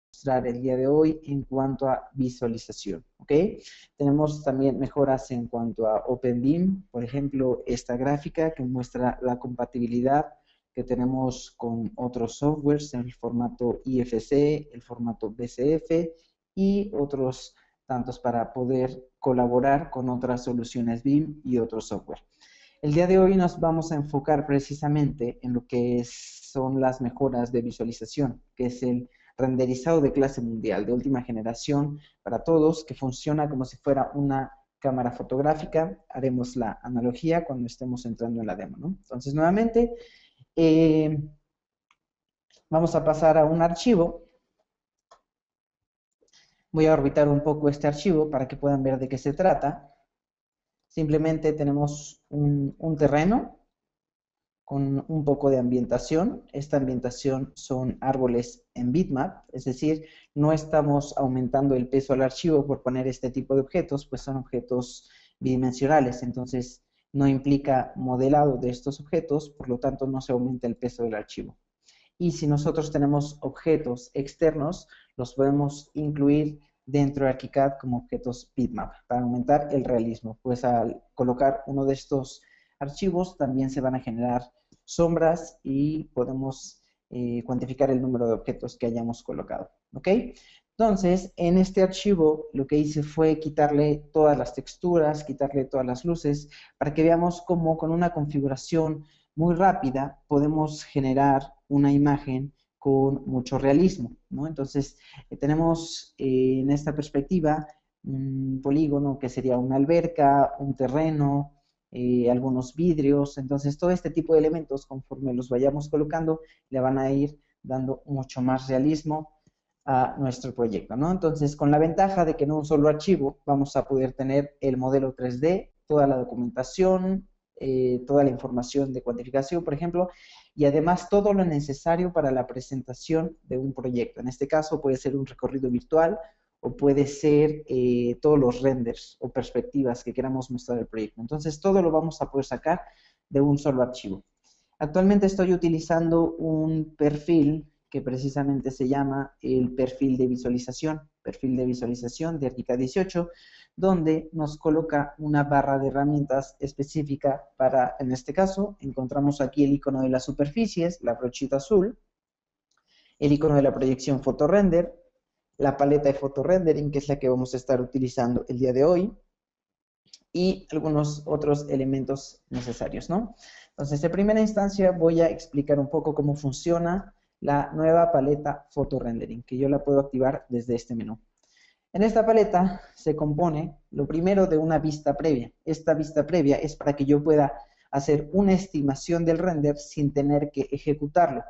mostrar el día de hoy en cuanto a visualización, ¿ok? Tenemos también mejoras en cuanto a OpenBeam, por ejemplo, esta gráfica que muestra la compatibilidad que tenemos con otros softwares en el formato IFC, el formato BCF y otros tantos para poder colaborar con otras soluciones BIM y otros software. El día de hoy nos vamos a enfocar precisamente en lo que son las mejoras de visualización, que es el renderizado de clase mundial, de última generación para todos, que funciona como si fuera una cámara fotográfica. Haremos la analogía cuando estemos entrando en la demo, ¿no? Entonces, nuevamente, vamos a pasar a un archivo. Voy a orbitar un poco este archivo para que puedan ver de qué se trata. Simplemente tenemos un terreno con un poco de ambientación. Esta ambientación son árboles en bitmap, es decir, no estamos aumentando el peso al archivo por poner este tipo de objetos, pues son objetos bidimensionales, entonces no implica modelado de estos objetos, por lo tanto no se aumenta el peso del archivo. Y si nosotros tenemos objetos externos, los podemos incluir dentro de ArchiCAD como objetos bitmap para aumentar el realismo, pues al colocar uno de estos archivos también se van a generar sombras y podemos cuantificar el número de objetos que hayamos colocado, ¿ok? Entonces, en este archivo lo que hice fue quitarle todas las texturas, quitarle todas las luces, para que veamos cómo con una configuración muy rápida podemos generar una imagen con mucho realismo, ¿no? Entonces, tenemos en esta perspectiva un polígono que sería una alberca, un terreno, algunos vidrios. Entonces, todo este tipo de elementos, conforme los vayamos colocando, le van a ir dando mucho más realismo a nuestro proyecto, ¿no? Entonces, con la ventaja de que en un solo archivo vamos a poder tener el modelo 3D, toda la documentación, toda la información de cuantificación, por ejemplo, y además todo lo necesario para la presentación de un proyecto. En este caso puede ser un recorrido virtual o puede ser todos los renders o perspectivas que queramos mostrar del proyecto. Entonces, todo lo vamos a poder sacar de un solo archivo. Actualmente estoy utilizando un perfil que precisamente se llama el perfil de visualización de ArchiCAD 18, donde nos coloca una barra de herramientas específica para, en este caso, encontramos aquí el icono de las superficies, la brochita azul, el icono de la proyección PhotoRender, la paleta de PhotoRendering, que es la que vamos a estar utilizando el día de hoy, y algunos otros elementos necesarios, ¿no? Entonces, en primera instancia voy a explicar un poco cómo funciona la nueva paleta PhotoRendering, que yo la puedo activar desde este menú. En esta paleta se compone, lo primero, de una vista previa. Esta vista previa es para que yo pueda hacer una estimación del render sin tener que ejecutarlo.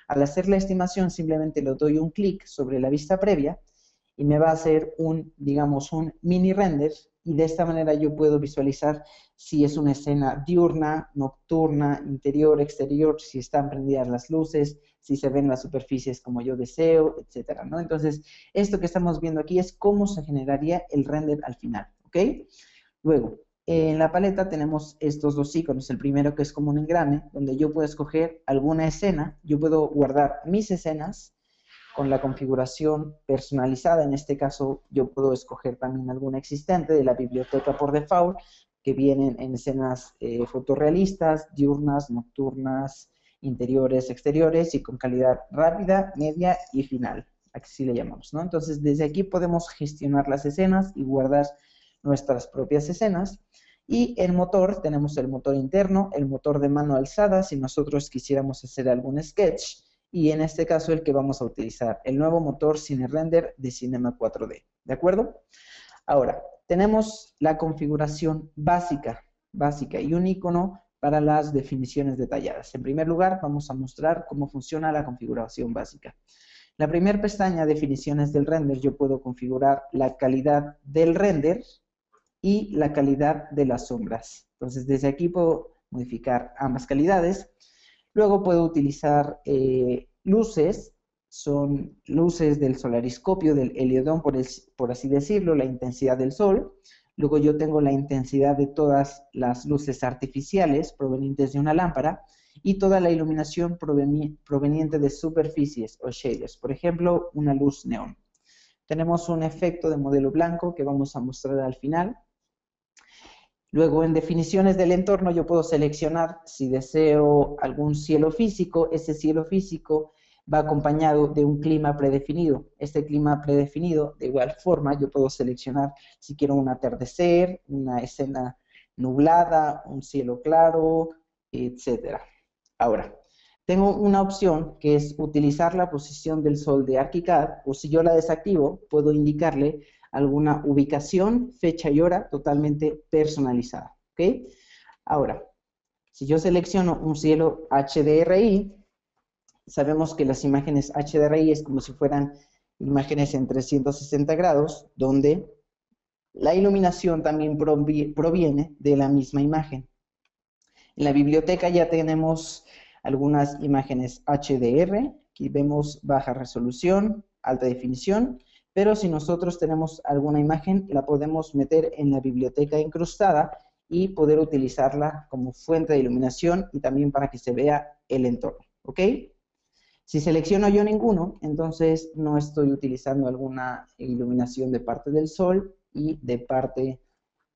Al hacer la estimación, simplemente le doy un clic sobre la vista previa y me va a hacer digamos, un mini render, y de esta manera yo puedo visualizar si es una escena diurna, nocturna, interior, exterior, si están prendidas las luces, si se ven las superficies como yo deseo, etcétera, ¿no? Entonces, esto que estamos viendo aquí es cómo se generaría el render al final, ¿ok? Luego, en la paleta tenemos estos dos iconos. El primero, que es como un engrane, donde yo puedo escoger alguna escena. Yo puedo guardar mis escenas con la configuración personalizada. En este caso, yo puedo escoger también alguna existente de la biblioteca por default, que vienen en escenas fotorrealistas, diurnas, nocturnas, interiores, exteriores, y con calidad rápida, media y final. Así le llamamos, ¿no? Entonces, desde aquí podemos gestionar las escenas y guardar nuestras propias escenas. Y el motor, tenemos el motor interno, el motor de mano alzada, si nosotros quisiéramos hacer algún sketch, y en este caso el que vamos a utilizar, el nuevo motor CineRender de Cinema 4D, ¿de acuerdo? Ahora, tenemos la configuración básica y un icono para las definiciones detalladas. En primer lugar, vamos a mostrar cómo funciona la configuración básica. La primera pestaña, definiciones del render, yo puedo configurar la calidad del render y la calidad de las sombras. Entonces, desde aquí puedo modificar ambas calidades. Luego puedo utilizar luces, son luces del solariscopio, del heliodón, por así decirlo, la intensidad del sol. Luego yo tengo la intensidad de todas las luces artificiales provenientes de una lámpara. y toda la iluminación proveniente de superficies o shaders, por ejemplo, una luz neón. Tenemos un efecto de modelo blanco que vamos a mostrar al final. Luego, en definiciones del entorno, yo puedo seleccionar si deseo algún cielo físico. Ese cielo físico va acompañado de un clima predefinido. Este clima predefinido, de igual forma, yo puedo seleccionar si quiero un atardecer, una escena nublada, un cielo claro, etc. Ahora, tengo una opción que es utilizar la posición del sol de ArchiCAD, o si yo la desactivo, puedo indicarle alguna ubicación, fecha y hora totalmente personalizada. ¿Ok? Ahora, si yo selecciono un cielo HDRI, sabemos que las imágenes HDRI es como si fueran imágenes en 360 grados, donde la iluminación también proviene de la misma imagen. En la biblioteca ya tenemos algunas imágenes HDR, aquí vemos baja resolución, alta definición, pero si nosotros tenemos alguna imagen, la podemos meter en la biblioteca incrustada y poder utilizarla como fuente de iluminación y también para que se vea el entorno, ¿ok? Si selecciono yo ninguno, entonces no estoy utilizando alguna iluminación de parte del sol y de parte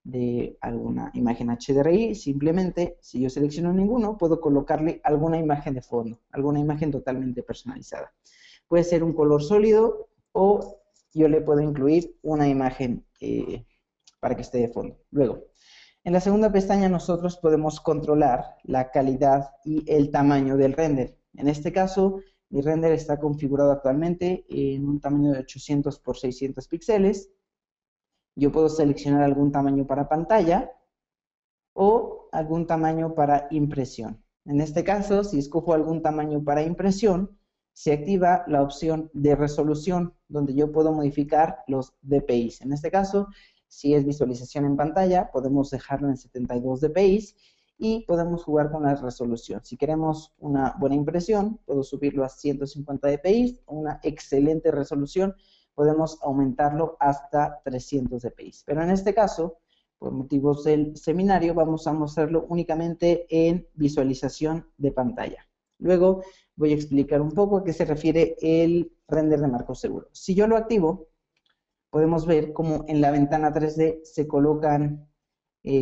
de alguna imagen HDRI. Simplemente, si yo selecciono ninguno, puedo colocarle alguna imagen de fondo, alguna imagen totalmente personalizada. Puede ser un color sólido o yo le puedo incluir una imagen para que esté de fondo. Luego, en la segunda pestaña nosotros podemos controlar la calidad y el tamaño del render. En este caso, mi render está configurado actualmente en un tamaño de 800 por 600 píxeles. Yo puedo seleccionar algún tamaño para pantalla o algún tamaño para impresión. En este caso, si escojo algún tamaño para impresión, se activa la opción de resolución, donde yo puedo modificar los DPIs. En este caso, si es visualización en pantalla, podemos dejarlo en 72 DPIs y podemos jugar con la resolución. Si queremos una buena impresión, puedo subirlo a 150 DPIs, una excelente resolución, podemos aumentarlo hasta 300 DPI. Pero en este caso, por motivos del seminario, vamos a mostrarlo únicamente en visualización de pantalla. Luego voy a explicar un poco a qué se refiere el render de marco seguro. Si yo lo activo, podemos ver cómo en la ventana 3D se colocan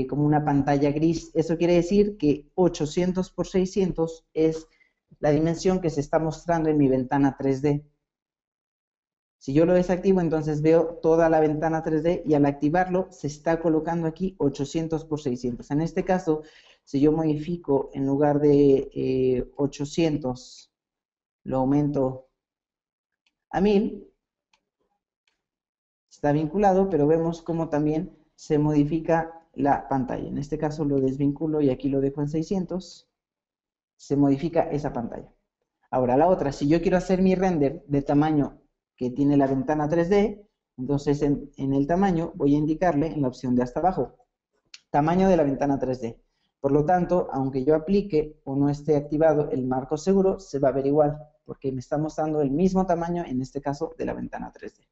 como una pantalla gris. Eso quiere decir que 800 por 600 es la dimensión que se está mostrando en mi ventana 3D. Si yo lo desactivo, entonces veo toda la ventana 3D y al activarlo se está colocando aquí 800 por 600. En este caso, si yo modifico en lugar de 800, lo aumento a 1000, está vinculado, pero vemos cómo también se modifica la pantalla. En este caso lo desvinculo y aquí lo dejo en 600, se modifica esa pantalla. Ahora la otra, si yo quiero hacer mi render de tamaño que tiene la ventana 3D, entonces en el tamaño voy a indicarle en la opción de hasta abajo, tamaño de la ventana 3D. Por lo tanto, aunque yo aplique o no esté activado el marco seguro, se va a ver igual, porque me está mostrando el mismo tamaño, en este caso, de la ventana 3D.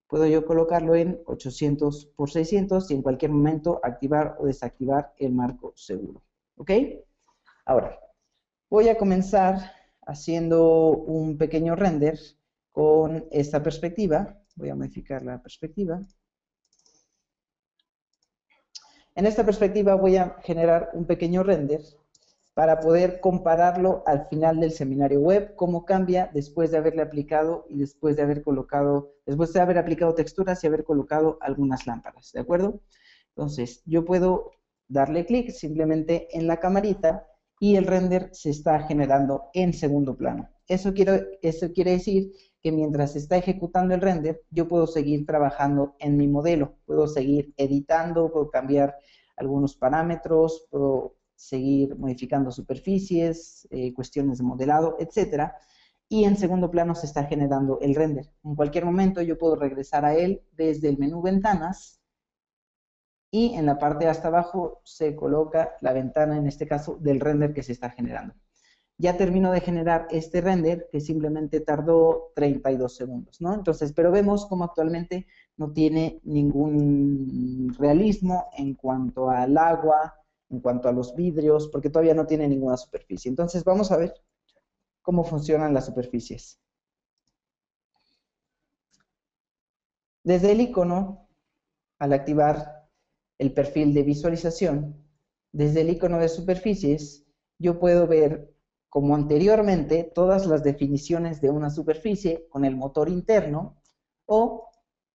Puedo yo colocarlo en 800 por 600 y en cualquier momento activar o desactivar el marco seguro. ¿Ok? Ahora, voy a comenzar haciendo un pequeño render con esta perspectiva. Voy a modificar la perspectiva. En esta perspectiva voy a generar un pequeño render para poder compararlo al final del seminario web, cómo cambia después de haberle aplicado y después de haber aplicado texturas y haber colocado algunas lámparas, ¿de acuerdo? Entonces, yo puedo darle clic simplemente en la camarita y el render se está generando en segundo plano. Eso quiere decir que mientras se está ejecutando el render, yo puedo seguir trabajando en mi modelo, puedo seguir editando, puedo cambiar algunos parámetros, puedo seguir modificando superficies, cuestiones de modelado, etc. Y en segundo plano se está generando el render. En cualquier momento yo puedo regresar a él desde el menú Ventanas y en la parte de hasta abajo se coloca la ventana, en este caso, del render que se está generando. Ya termino de generar este render que simplemente tardó 32 segundos, ¿no? Entonces, pero vemos como actualmente no tiene ningún realismo en cuanto al agua, en cuanto a los vidrios, porque todavía no tiene ninguna superficie. Entonces vamos a ver cómo funcionan las superficies. Desde el icono, al activar el perfil de visualización, desde el icono de superficies, yo puedo ver, como anteriormente, todas las definiciones de una superficie con el motor interno, o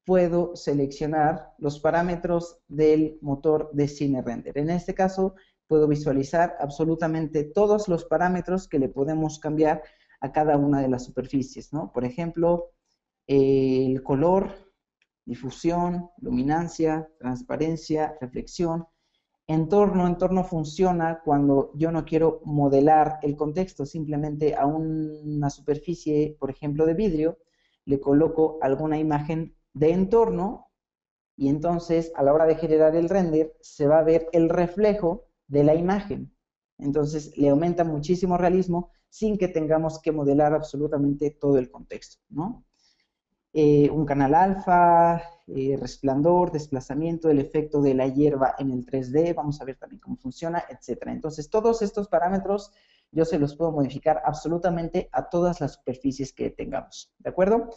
puedo seleccionar los parámetros del motor de CineRender. En este caso, puedo visualizar absolutamente todos los parámetros que le podemos cambiar a cada una de las superficies, ¿no? Por ejemplo, el color, difusión, luminancia, transparencia, reflexión. Entorno funciona cuando yo no quiero modelar el contexto, simplemente a una superficie, por ejemplo, de vidrio, le coloco alguna imagen de entorno y entonces a la hora de generar el render se va a ver el reflejo de la imagen. Entonces le aumenta muchísimo realismo sin que tengamos que modelar absolutamente todo el contexto, ¿no? Un canal alfa, resplandor, desplazamiento, el efecto de la hierba en el 3D, vamos a ver también cómo funciona, etcétera. Entonces, todos estos parámetros yo se los puedo modificar absolutamente a todas las superficies que tengamos, ¿de acuerdo?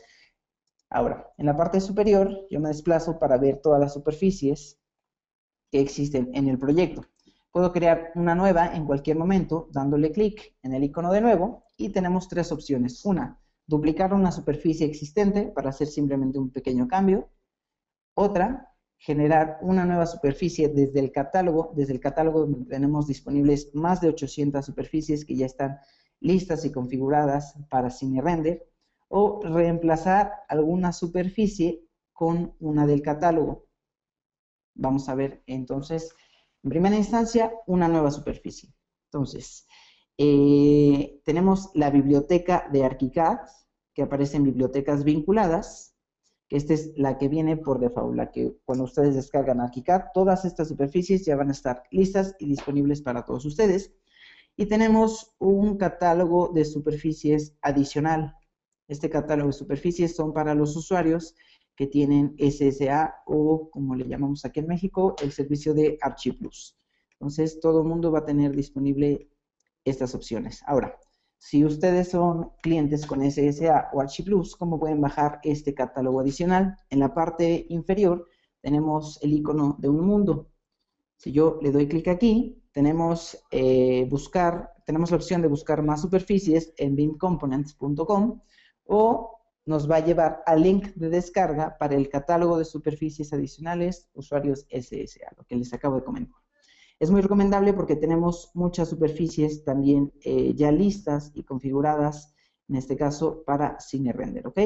Ahora, en la parte superior, yo me desplazo para ver todas las superficies que existen en el proyecto. Puedo crear una nueva en cualquier momento, dándole clic en el icono de nuevo, y tenemos tres opciones. Una, duplicar una superficie existente para hacer simplemente un pequeño cambio. Otra, generar una nueva superficie desde el catálogo. Desde el catálogo tenemos disponibles más de 800 superficies que ya están listas y configuradas para CineRender. O reemplazar alguna superficie con una del catálogo. Vamos a ver entonces, en primera instancia, una nueva superficie. Entonces, tenemos la biblioteca de ArchiCAD, que aparece en bibliotecas vinculadas, que esta es la que viene por default, la que cuando ustedes descargan ArchiCAD, todas estas superficies ya van a estar listas y disponibles para todos ustedes. Y tenemos un catálogo de superficies adicional. Este catálogo de superficies son para los usuarios que tienen SSA o, como le llamamos aquí en México, el servicio de ArchiPlus. Entonces, todo el mundo va a tener disponible estas opciones. Ahora, si ustedes son clientes con SSA o ArchiPlus, ¿cómo pueden bajar este catálogo adicional? En la parte inferior tenemos el icono de un mundo. Si yo le doy clic aquí, tenemos la opción de buscar más superficies en beamcomponents.com, o nos va a llevar al link de descarga para el catálogo de superficies adicionales usuarios SSA, lo que les acabo de comentar. Es muy recomendable porque tenemos muchas superficies también ya listas y configuradas, en este caso para CineRender, ¿ok?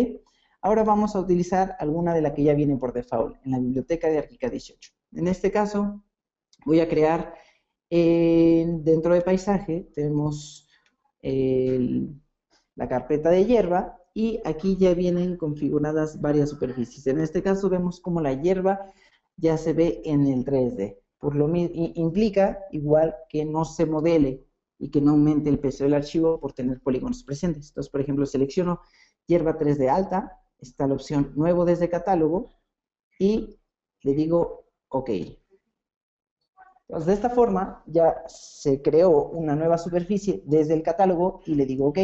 Ahora vamos a utilizar alguna de la que ya viene por default en la biblioteca de ArchiCAD 18. En este caso, voy a crear, dentro de paisaje, tenemos la carpeta de hierba, y aquí ya vienen configuradas varias superficies. En este caso vemos como la hierba ya se ve en el 3D. Por lo mismo, implica igual que no se modele y que no aumente el peso del archivo por tener polígonos presentes. Entonces, por ejemplo, selecciono hierba 3D alta, está la opción nuevo desde catálogo, y le digo OK. Entonces, de esta forma ya se creó una nueva superficie desde el catálogo y le digo OK.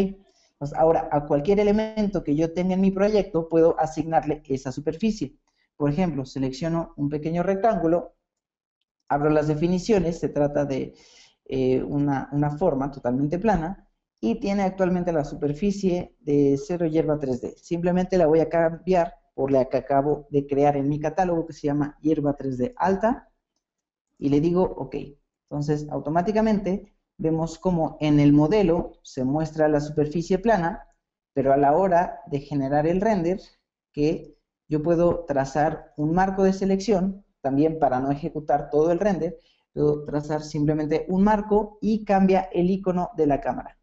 Entonces, ahora a cualquier elemento que yo tenga en mi proyecto puedo asignarle esa superficie. Por ejemplo, selecciono un pequeño rectángulo, abro las definiciones, se trata de una forma totalmente plana y tiene actualmente la superficie de 0 hierba 3D. Simplemente la voy a cambiar por la que acabo de crear en mi catálogo, que se llama hierba 3D alta, y le digo OK. Entonces, automáticamente vemos como en el modelo se muestra la superficie plana, pero a la hora de generar el render, que yo puedo trazar un marco de selección, también para no ejecutar todo el render, puedo trazar simplemente un marco y cambia el icono de la cámara.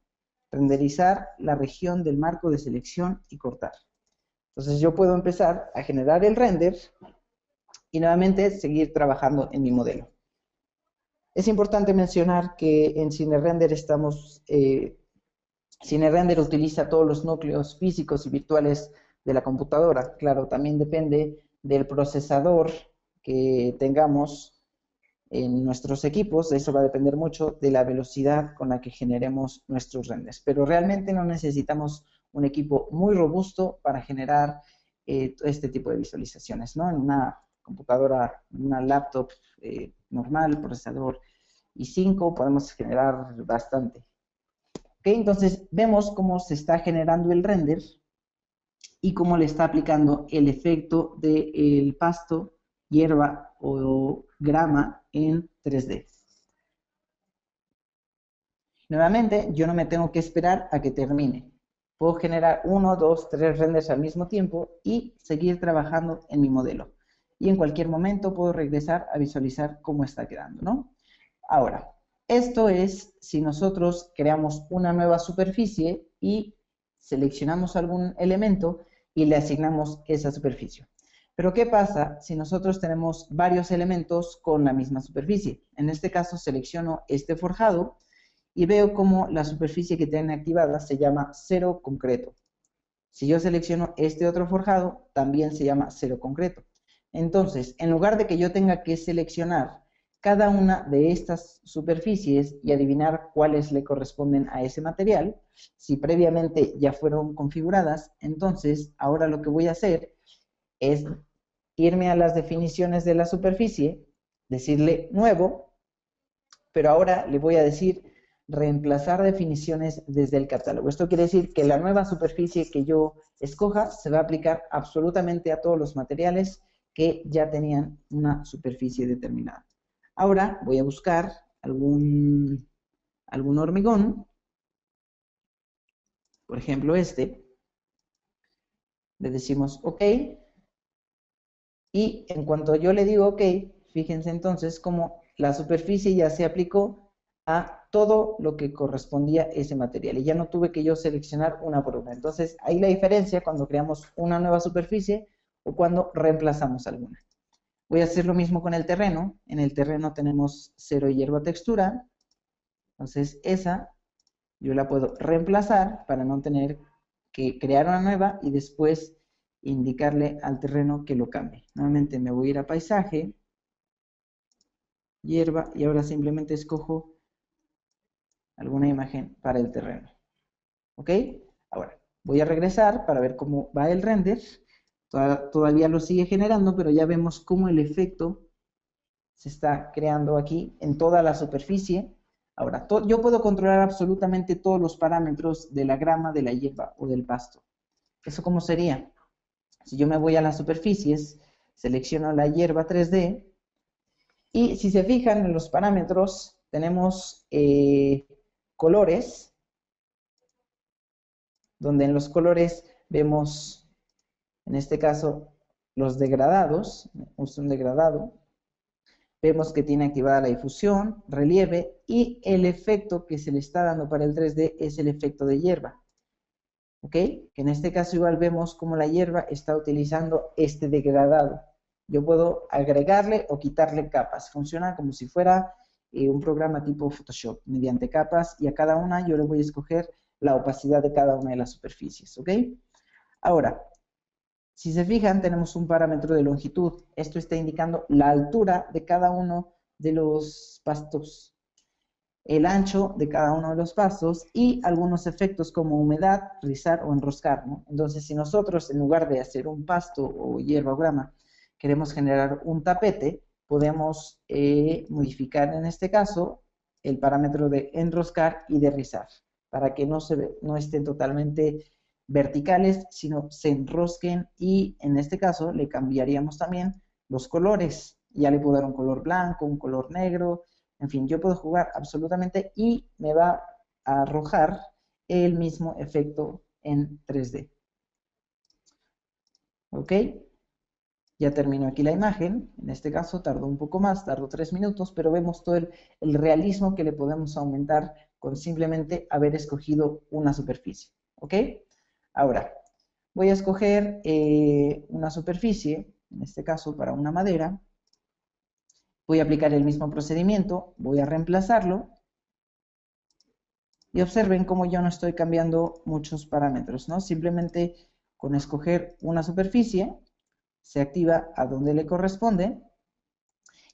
Renderizar la región del marco de selección y cortar. Entonces yo puedo empezar a generar el render y nuevamente seguir trabajando en mi modelo. Es importante mencionar que en CineRender CineRender utiliza todos los núcleos físicos y virtuales de la computadora. Claro, también depende del procesador que tengamos en nuestros equipos, eso va a depender mucho de la velocidad con la que generemos nuestros renders. Pero realmente no necesitamos un equipo muy robusto para generar este tipo de visualizaciones, ¿no? En una computadora, una laptop normal, procesador i5, podemos generar bastante. ¿Okay? Entonces, vemos cómo se está generando el render y cómo le está aplicando el efecto del pasto, hierba o grama en 3D. Nuevamente, yo no me tengo que esperar a que termine. Puedo generar 1, 2, 3 renders al mismo tiempo y seguir trabajando en mi modelo. Y en cualquier momento puedo regresar a visualizar cómo está quedando, ¿no? Ahora, esto es si nosotros creamos una nueva superficie y seleccionamos algún elemento y le asignamos esa superficie. Pero ¿qué pasa si nosotros tenemos varios elementos con la misma superficie? En este caso selecciono este forjado y veo como la superficie que tiene activada se llama 0 concreto. Si yo selecciono este otro forjado, también se llama 0 concreto. Entonces, en lugar de que yo tenga que seleccionar cada una de estas superficies y adivinar cuáles le corresponden a ese material, si previamente ya fueron configuradas, entonces ahora lo que voy a hacer es irme a las definiciones de la superficie, decirle nuevo, pero ahora le voy a decir reemplazar definiciones desde el catálogo. Esto quiere decir que la nueva superficie que yo escoja se va a aplicar absolutamente a todos los materiales que ya tenían una superficie determinada. Ahora voy a buscar algún hormigón, por ejemplo este, le decimos OK, y en cuanto yo le digo OK, fíjense entonces cómo la superficie ya se aplicó a todo lo que correspondía a ese material y ya no tuve que yo seleccionar una por una. Entonces ahí la diferencia cuando creamos una nueva superficie o cuando reemplazamos alguna. Voy a hacer lo mismo con el terreno. En el terreno tenemos 0 hierba textura. Entonces esa yo la puedo reemplazar para no tener que crear una nueva y después indicarle al terreno que lo cambie. Nuevamente me voy a ir a paisaje, hierba, y ahora simplemente escojo alguna imagen para el terreno. ¿Ok? Ahora voy a regresar para ver cómo va el render. Todavía lo sigue generando, pero ya vemos cómo el efecto se está creando aquí en toda la superficie. Ahora, yo puedo controlar absolutamente todos los parámetros de la grama, de la hierba o del pasto. ¿Eso cómo sería? Si yo me voy a las superficies, selecciono la hierba 3D, y si se fijan en los parámetros, tenemos colores, donde en los colores vemos, en este caso, los degradados, uso un degradado, vemos que tiene activada la difusión, relieve, y el efecto que se le está dando para el 3D es el efecto de hierba. ¿Ok? Que en este caso igual vemos como la hierba está utilizando este degradado. Yo puedo agregarle o quitarle capas. Funciona como si fuera un programa tipo Photoshop, mediante capas, y a cada una yo le voy a escoger la opacidad de cada una de las superficies. ¿Ok? Ahora, si se fijan, tenemos un parámetro de longitud. Esto está indicando la altura de cada uno de los pastos, el ancho de cada uno de los pastos y algunos efectos como humedad, rizar o enroscar, ¿no? Entonces, si nosotros en lugar de hacer un pasto o hierba o grama, queremos generar un tapete, podemos modificar en este caso el parámetro de enroscar y de rizar, para que no estén totalmente verticales, sino se enrosquen, y en este caso le cambiaríamos también los colores. Ya le puedo dar un color blanco, un color negro, en fin, yo puedo jugar absolutamente y me va a arrojar el mismo efecto en 3D. ¿Ok? Ya terminó aquí la imagen. En este caso tardó un poco más, tardó 3 minutos, pero vemos todo el realismo que le podemos aumentar con simplemente haber escogido una superficie. ¿Ok? Ahora, voy a escoger una superficie, en este caso para una madera. Voy a aplicar el mismo procedimiento, voy a reemplazarlo. Y observen cómo yo no estoy cambiando muchos parámetros, ¿no? Simplemente con escoger una superficie, se activa a donde le corresponde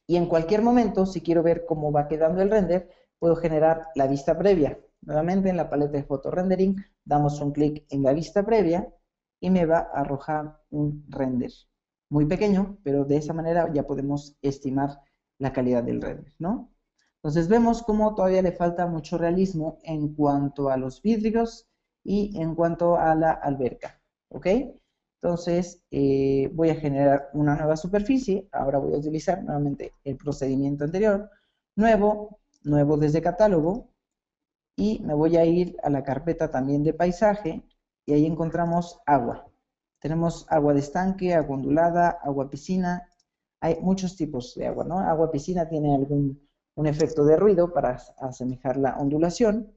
Y en cualquier momento, si quiero ver cómo va quedando el render, puedo generar la vista previa. Nuevamente en la paleta de Photo Rendering, damos un clic en la vista previa y me va a arrojar un render. Muy pequeño, pero de esa manera ya podemos estimar la calidad del render, ¿no? Entonces vemos cómo todavía le falta mucho realismo en cuanto a los vidrios y en cuanto a la alberca, ¿ok? Entonces voy a generar una nueva superficie. Ahora voy a utilizar nuevamente el procedimiento anterior. Nuevo desde catálogo. Y me voy a ir a la carpeta también de paisaje. Y ahí encontramos agua. Tenemos agua de estanque, agua ondulada, agua piscina. Hay muchos tipos de agua, ¿no? Agua piscina tiene un efecto de ruido para asemejar la ondulación.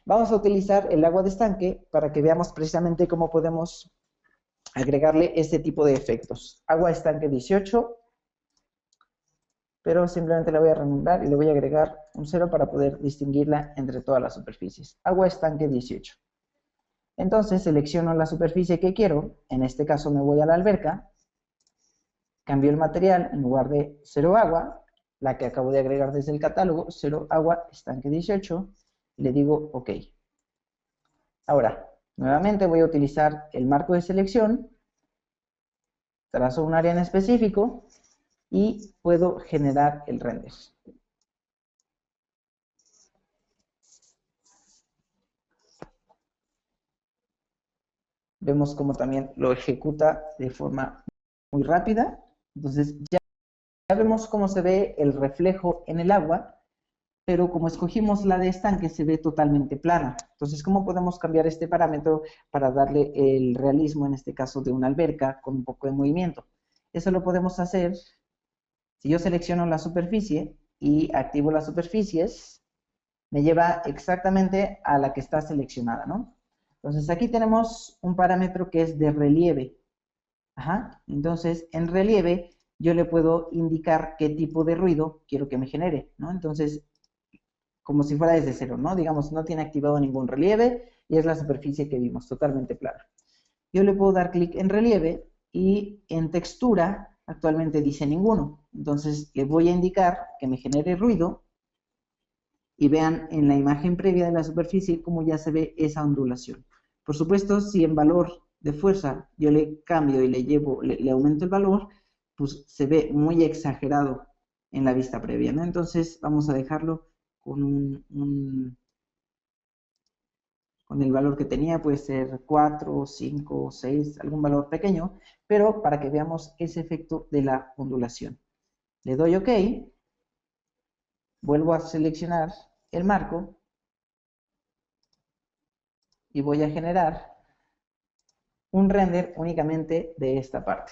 Vamos a utilizar el agua de estanque para que veamos precisamente cómo podemos agregarle este tipo de efectos. Agua estanque 18, pero simplemente la voy a renombrar y le voy a agregar un 0 para poder distinguirla entre todas las superficies. Agua estanque 18. Entonces selecciono la superficie que quiero, en este caso me voy a la alberca, cambio el material, en lugar de 0 agua, la que acabo de agregar desde el catálogo, 0 agua estanque 18, y le digo OK. Ahora, nuevamente voy a utilizar el marco de selección, trazo un área en específico y puedo generar el render. Vemos cómo también lo ejecuta de forma muy rápida. Entonces ya vemos cómo se ve el reflejo en el agua, pero como escogimos la de estanque se ve totalmente plana. Entonces, ¿cómo podemos cambiar este parámetro para darle el realismo, en este caso de una alberca, con un poco de movimiento? Eso lo podemos hacer si yo selecciono la superficie y activo las superficies, me lleva exactamente a la que está seleccionada, ¿no? Entonces aquí tenemos un parámetro que es de relieve. Ajá. Entonces en relieve yo le puedo indicar qué tipo de ruido quiero que me genere, ¿no? Entonces, como si fuera desde cero, ¿no? Digamos, no tiene activado ningún relieve y es la superficie que vimos, totalmente plana. Yo le puedo dar clic en relieve y en textura actualmente dice ninguno. Entonces le voy a indicar que me genere ruido y vean en la imagen previa de la superficie cómo ya se ve esa ondulación. Por supuesto, si en valor de fuerza yo le cambio y le aumento el valor, pues se ve muy exagerado en la vista previa, ¿no? Entonces vamos a dejarlo con con el valor que tenía, puede ser 4, 5, 6, algún valor pequeño, pero para que veamos ese efecto de la ondulación. Le doy OK, vuelvo a seleccionar el marco y voy a generar un render únicamente de esta parte.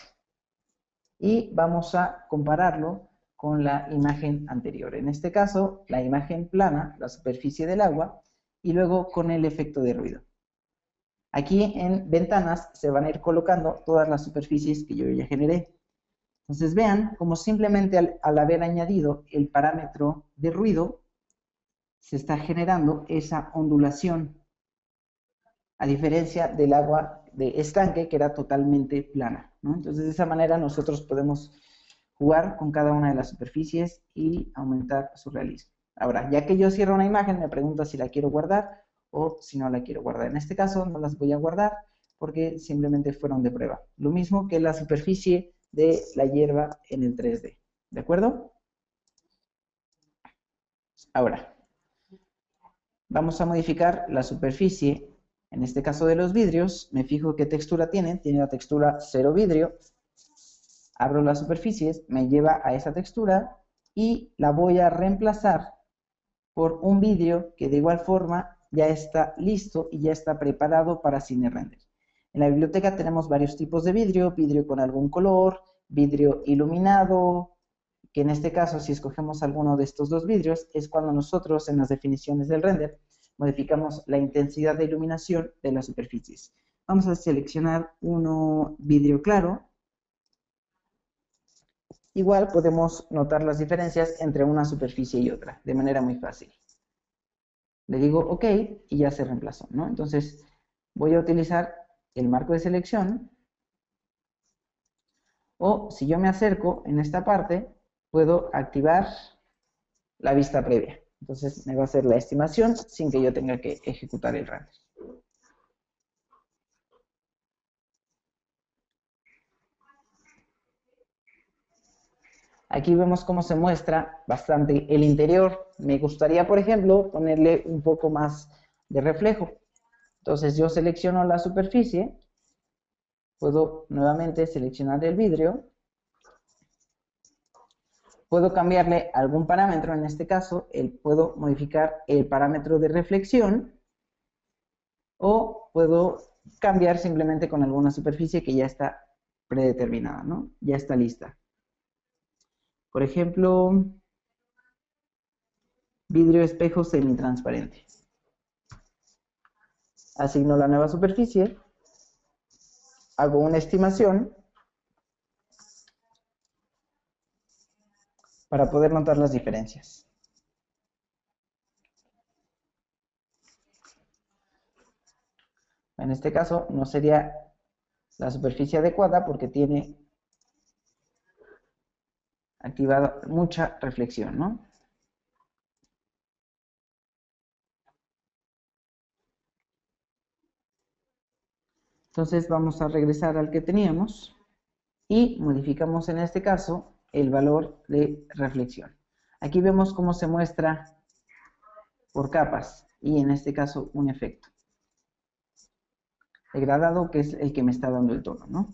Y vamos a compararlo con la imagen anterior. En este caso, la imagen plana, la superficie del agua, y luego con el efecto de ruido. Aquí en ventanas se van a ir colocando todas las superficies que yo ya generé. Entonces vean como simplemente al haber añadido el parámetro de ruido, se está generando esa ondulación, a diferencia del agua de estanque que era totalmente plana, ¿no? Entonces de esa manera nosotros podemos jugar con cada una de las superficies y aumentar su realismo. Ahora, ya que yo cierro una imagen, me pregunta si la quiero guardar o si no la quiero guardar. En este caso no las voy a guardar porque simplemente fueron de prueba. Lo mismo que la superficie de la hierba en el 3D. ¿De acuerdo? Ahora, vamos a modificar la superficie. En este caso de los vidrios, me fijo qué textura tiene. Tiene la textura 0 vidrio. Abro las superficies, me lleva a esa textura y la voy a reemplazar por un vidrio que de igual forma ya está listo y ya está preparado para cine render. En la biblioteca tenemos varios tipos de vidrio, vidrio con algún color, vidrio iluminado, que en este caso si escogemos alguno de estos dos vidrios es cuando nosotros en las definiciones del render modificamos la intensidad de iluminación de las superficies. Vamos a seleccionar uno vidrio claro. Igual podemos notar las diferencias entre una superficie y otra, de manera muy fácil. Le digo OK y ya se reemplazó, ¿no? Entonces voy a utilizar el marco de selección, o si yo me acerco en esta parte, puedo activar la vista previa. Entonces me va a hacer la estimación sin que yo tenga que ejecutar el render. Aquí vemos cómo se muestra bastante el interior. Me gustaría, por ejemplo, ponerle un poco más de reflejo. Entonces yo selecciono la superficie, puedo nuevamente seleccionar el vidrio, puedo cambiarle algún parámetro, en este caso puedo modificar el parámetro de reflexión o puedo cambiar simplemente con alguna superficie que ya está predeterminada, ¿no? Ya está lista. Por ejemplo, vidrio espejo semitransparente. Asigno la nueva superficie, hago una estimación para poder notar las diferencias. En este caso no sería la superficie adecuada porque tiene activada mucha reflexión, ¿no? Entonces vamos a regresar al que teníamos y modificamos en este caso el valor de reflexión. Aquí vemos cómo se muestra por capas y en este caso un efecto degradado que es el que me está dando el tono, ¿no?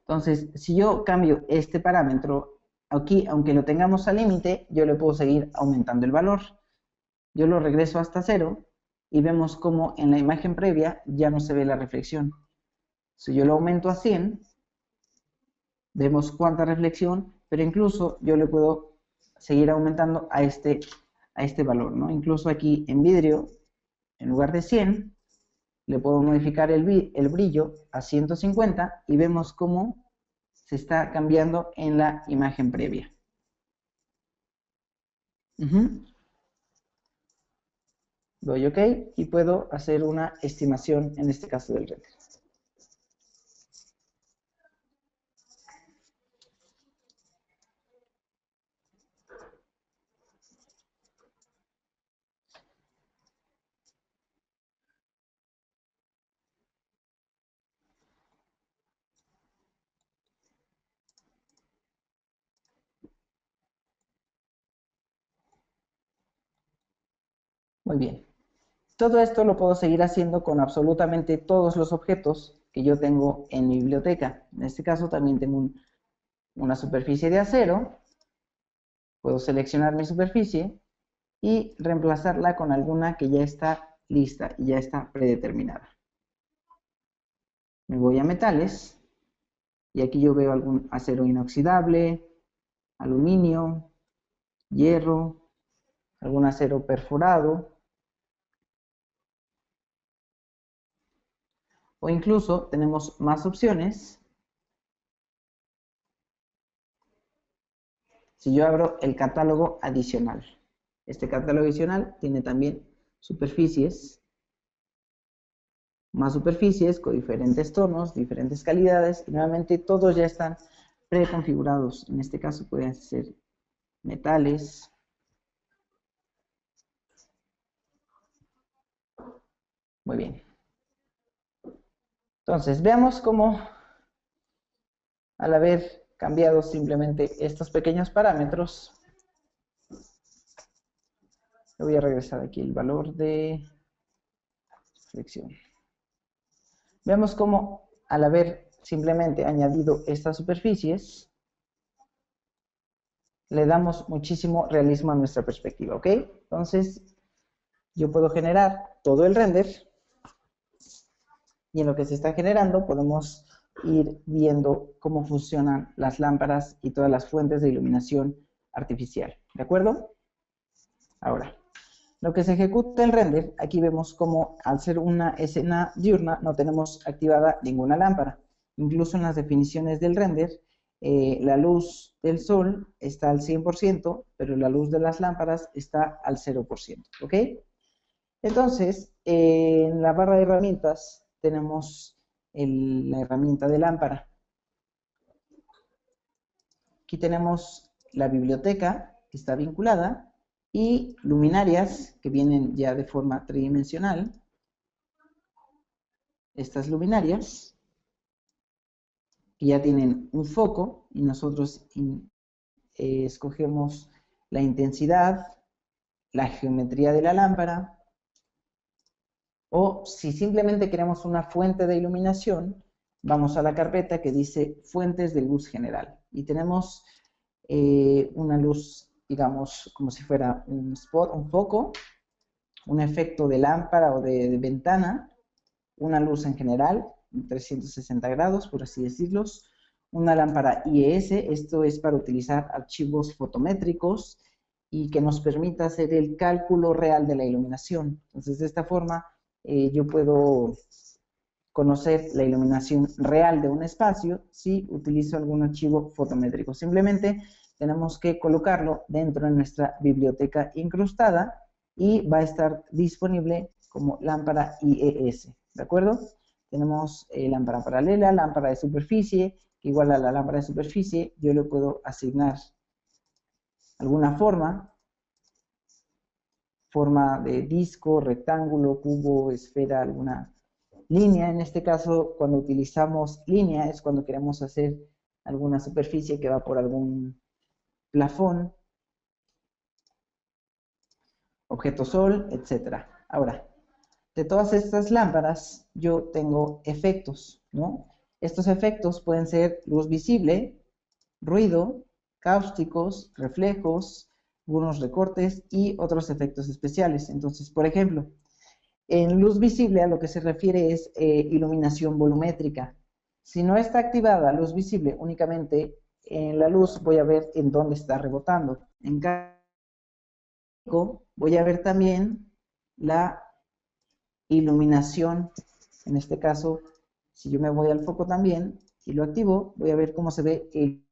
Entonces, si yo cambio este parámetro aquí, aunque lo tengamos al límite, yo le puedo seguir aumentando el valor. Yo lo regreso hasta 0 y vemos cómo en la imagen previa ya no se ve la reflexión. Si yo lo aumento a 100, vemos cuánta reflexión, pero incluso yo le puedo seguir aumentando a este valor, ¿no? Incluso aquí en vidrio, en lugar de 100, le puedo modificar el brillo a 150 y vemos cómo se está cambiando en la imagen previa. Doy OK y puedo hacer una estimación, en este caso del render. Muy bien. Todo esto lo puedo seguir haciendo con absolutamente todos los objetos que yo tengo en mi biblioteca. En este caso también tengo una superficie de acero. Puedo seleccionar mi superficie y reemplazarla con alguna que ya está lista y ya está predeterminada. Me voy a metales y aquí yo veo algún acero inoxidable, aluminio, hierro, algún acero perforado, o incluso tenemos más opciones. Si yo abro el catálogo adicional, este catálogo adicional tiene también superficies, más superficies con diferentes tonos, diferentes calidades, y nuevamente todos ya están preconfigurados. En este caso pueden ser metales, muy bien. Entonces, veamos cómo al haber cambiado simplemente estos pequeños parámetros, le voy a regresar aquí el valor de reflexión. Veamos cómo al haber simplemente añadido estas superficies, le damos muchísimo realismo a nuestra perspectiva, ¿ok? Entonces, yo puedo generar todo el render y en lo que se está generando podemos ir viendo cómo funcionan las lámparas y todas las fuentes de iluminación artificial, ¿de acuerdo? Ahora, lo que se ejecuta el render, aquí vemos cómo al ser una escena diurna no tenemos activada ninguna lámpara. Incluso en las definiciones del render, la luz del sol está al 100%, pero la luz de las lámparas está al 0%, ¿ok? Entonces, en la barra de herramientas tenemos la herramienta de lámpara. Aquí tenemos la biblioteca que está vinculada y luminarias que vienen ya de forma tridimensional. Estas luminarias que ya tienen un foco y nosotros escogemos la intensidad, la geometría de la lámpara, o si simplemente queremos una fuente de iluminación, vamos a la carpeta que dice fuentes de luz general y tenemos una luz, digamos, como si fuera un spot, un foco, un efecto de lámpara o de ventana, una luz en general, 360 grados, por así decirlo, una lámpara IES, esto es para utilizar archivos fotométricos y que nos permita hacer el cálculo real de la iluminación. Entonces, de esta forma, yo puedo conocer la iluminación real de un espacio si utilizo algún archivo fotométrico. Simplemente tenemos que colocarlo dentro de nuestra biblioteca incrustada y va a estar disponible como lámpara IES, ¿de acuerdo? Tenemos lámpara paralela, lámpara de superficie, que igual a la lámpara de superficie yo le puedo asignar alguna forma de disco, rectángulo, cubo, esfera, alguna línea. En este caso, cuando utilizamos línea es cuando queremos hacer alguna superficie que va por algún plafón, objeto sol, etc. Ahora, de todas estas lámparas, yo tengo efectos, ¿no? Estos efectos pueden ser luz visible, ruido, cáusticos, reflejos, algunos recortes y otros efectos especiales. Entonces, por ejemplo, en luz visible a lo que se refiere es iluminación volumétrica. Si no está activada luz visible, únicamente en la luz voy a ver en dónde está rebotando. En cambio, voy a ver también la iluminación. En este caso, si yo me voy al foco también y lo activo, voy a ver cómo se ve.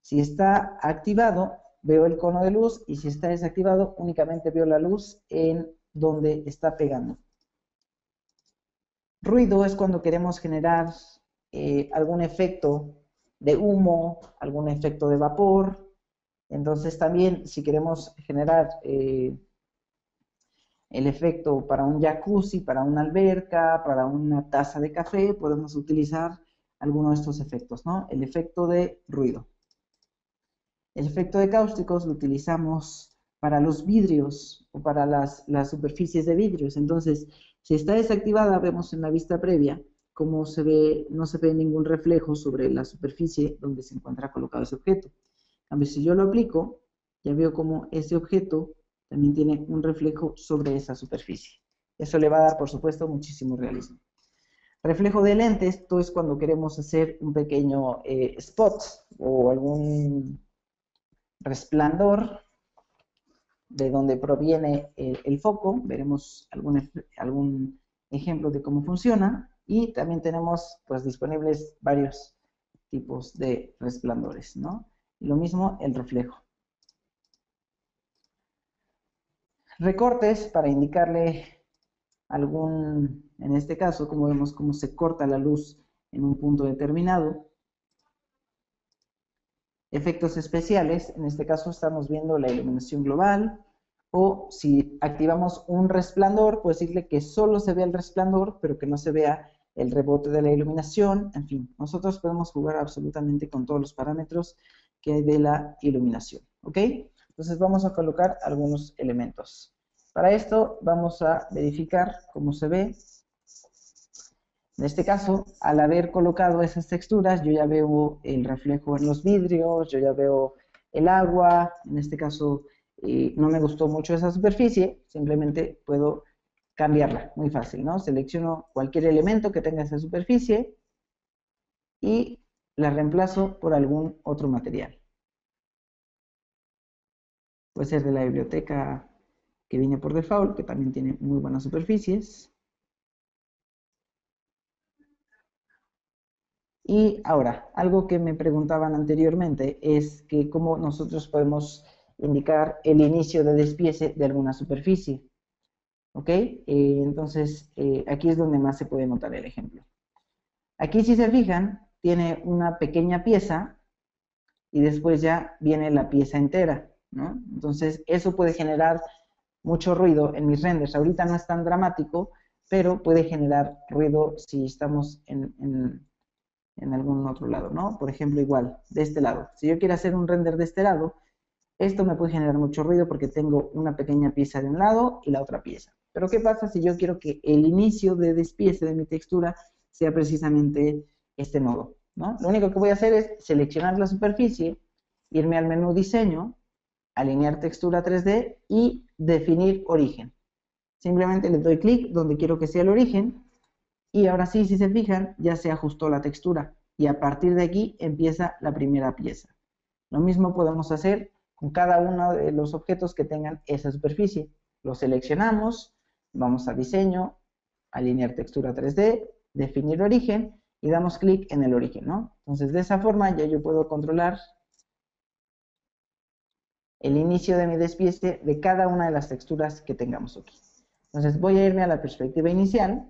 Si está activado, veo el cono de luz y si está desactivado, únicamente veo la luz en donde está pegando. Ruido es cuando queremos generar algún efecto de humo, algún efecto de vapor. Entonces también si queremos generar el efecto para un jacuzzi, para una alberca, para una taza de café, podemos utilizar alguno de estos efectos, ¿no? El efecto de ruido. El efecto de cáusticos lo utilizamos para los vidrios o para las superficies de vidrios. Entonces, si está desactivada, vemos en la vista previa cómo se ve, no se ve ningún reflejo sobre la superficie donde se encuentra colocado ese objeto. En cambio, si yo lo aplico, ya veo cómo ese objeto también tiene un reflejo sobre esa superficie. Eso le va a dar, por supuesto, muchísimo realismo. Reflejo de lentes, esto es cuando queremos hacer un pequeño spot o algún resplandor de donde proviene el foco. Veremos algún ejemplo de cómo funciona y también tenemos pues disponibles varios tipos de resplandores, ¿no? Y lo mismo el reflejo. Recortes para indicarle en este caso, como vemos cómo se corta la luz en un punto determinado. Efectos especiales, en este caso estamos viendo la iluminación global, o si activamos un resplandor, puedo decirle que solo se vea el resplandor, pero que no se vea el rebote de la iluminación. En fin, nosotros podemos jugar absolutamente con todos los parámetros que hay de la iluminación, ¿ok? Entonces vamos a colocar algunos elementos. Para esto vamos a verificar cómo se ve. En este caso, al haber colocado esas texturas, yo ya veo el reflejo en los vidrios, yo ya veo el agua. En este caso, no me gustó mucho esa superficie, simplemente puedo cambiarla, muy fácil, ¿no? Selecciono cualquier elemento que tenga esa superficie y la reemplazo por algún otro material. Puede ser de la biblioteca que viene por default, que también tiene muy buenas superficies. Y ahora, algo que me preguntaban anteriormente es que cómo nosotros podemos indicar el inicio de despiece de alguna superficie. ¿Ok? Entonces, aquí es donde más se puede notar el ejemplo. Aquí, si se fijan, tiene una pequeña pieza y después ya viene la pieza entera, ¿no? Entonces, eso puede generar mucho ruido en mis renders. Ahorita no es tan dramático, pero puede generar ruido si estamos en algún otro lado, ¿no? Por ejemplo, igual, de este lado. Si yo quiero hacer un render de este lado, esto me puede generar mucho ruido porque tengo una pequeña pieza de un lado y la otra pieza. Pero ¿qué pasa si yo quiero que el inicio de despiece de mi textura sea precisamente este nodo, ¿no? Lo único que voy a hacer es seleccionar la superficie, irme al menú diseño, alinear textura 3D y definir origen. Simplemente le doy clic donde quiero que sea el origen y ahora sí, si se fijan, ya se ajustó la textura y a partir de aquí empieza la primera pieza. Lo mismo podemos hacer con cada uno de los objetos que tengan esa superficie. Lo seleccionamos, vamos a diseño, alinear textura 3D, definir origen y damos clic en el origen, ¿no? Entonces de esa forma ya yo puedo controlar el inicio de mi despiece de cada una de las texturas que tengamos aquí. Entonces voy a irme a la perspectiva inicial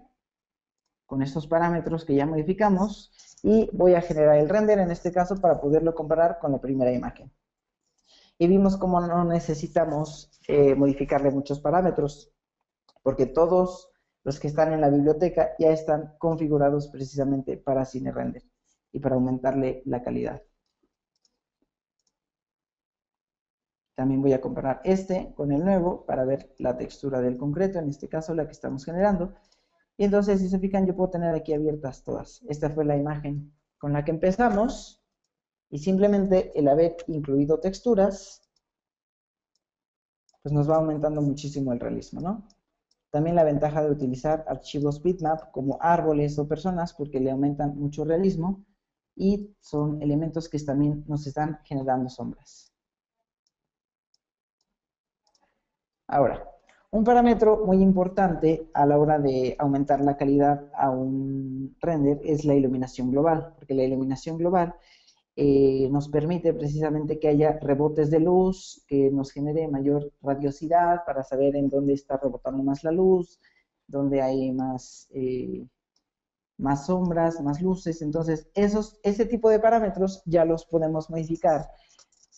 con estos parámetros que ya modificamos y voy a generar el render en este caso para poderlo comparar con la primera imagen. Y vimos cómo no necesitamos modificarle muchos parámetros, porque todos los que están en la biblioteca ya están configurados precisamente para CineRender y para aumentarle la calidad. También voy a comparar este con el nuevo para ver la textura del concreto, en este caso la que estamos generando. Y entonces, si se fijan, yo puedo tener aquí abiertas todas. Esta fue la imagen con la que empezamos y simplemente el haber incluido texturas pues nos va aumentando muchísimo el realismo, ¿no? También la ventaja de utilizar archivos bitmap como árboles o personas porque le aumentan mucho realismo y son elementos que también nos están generando sombras. Ahora, un parámetro muy importante a la hora de aumentar la calidad a un render es la iluminación global, porque la iluminación global nos permite precisamente que haya rebotes de luz, que nos genere mayor radiosidad para saber en dónde está rebotando más la luz, dónde hay más sombras, más luces. Entonces, ese tipo de parámetros ya los podemos modificar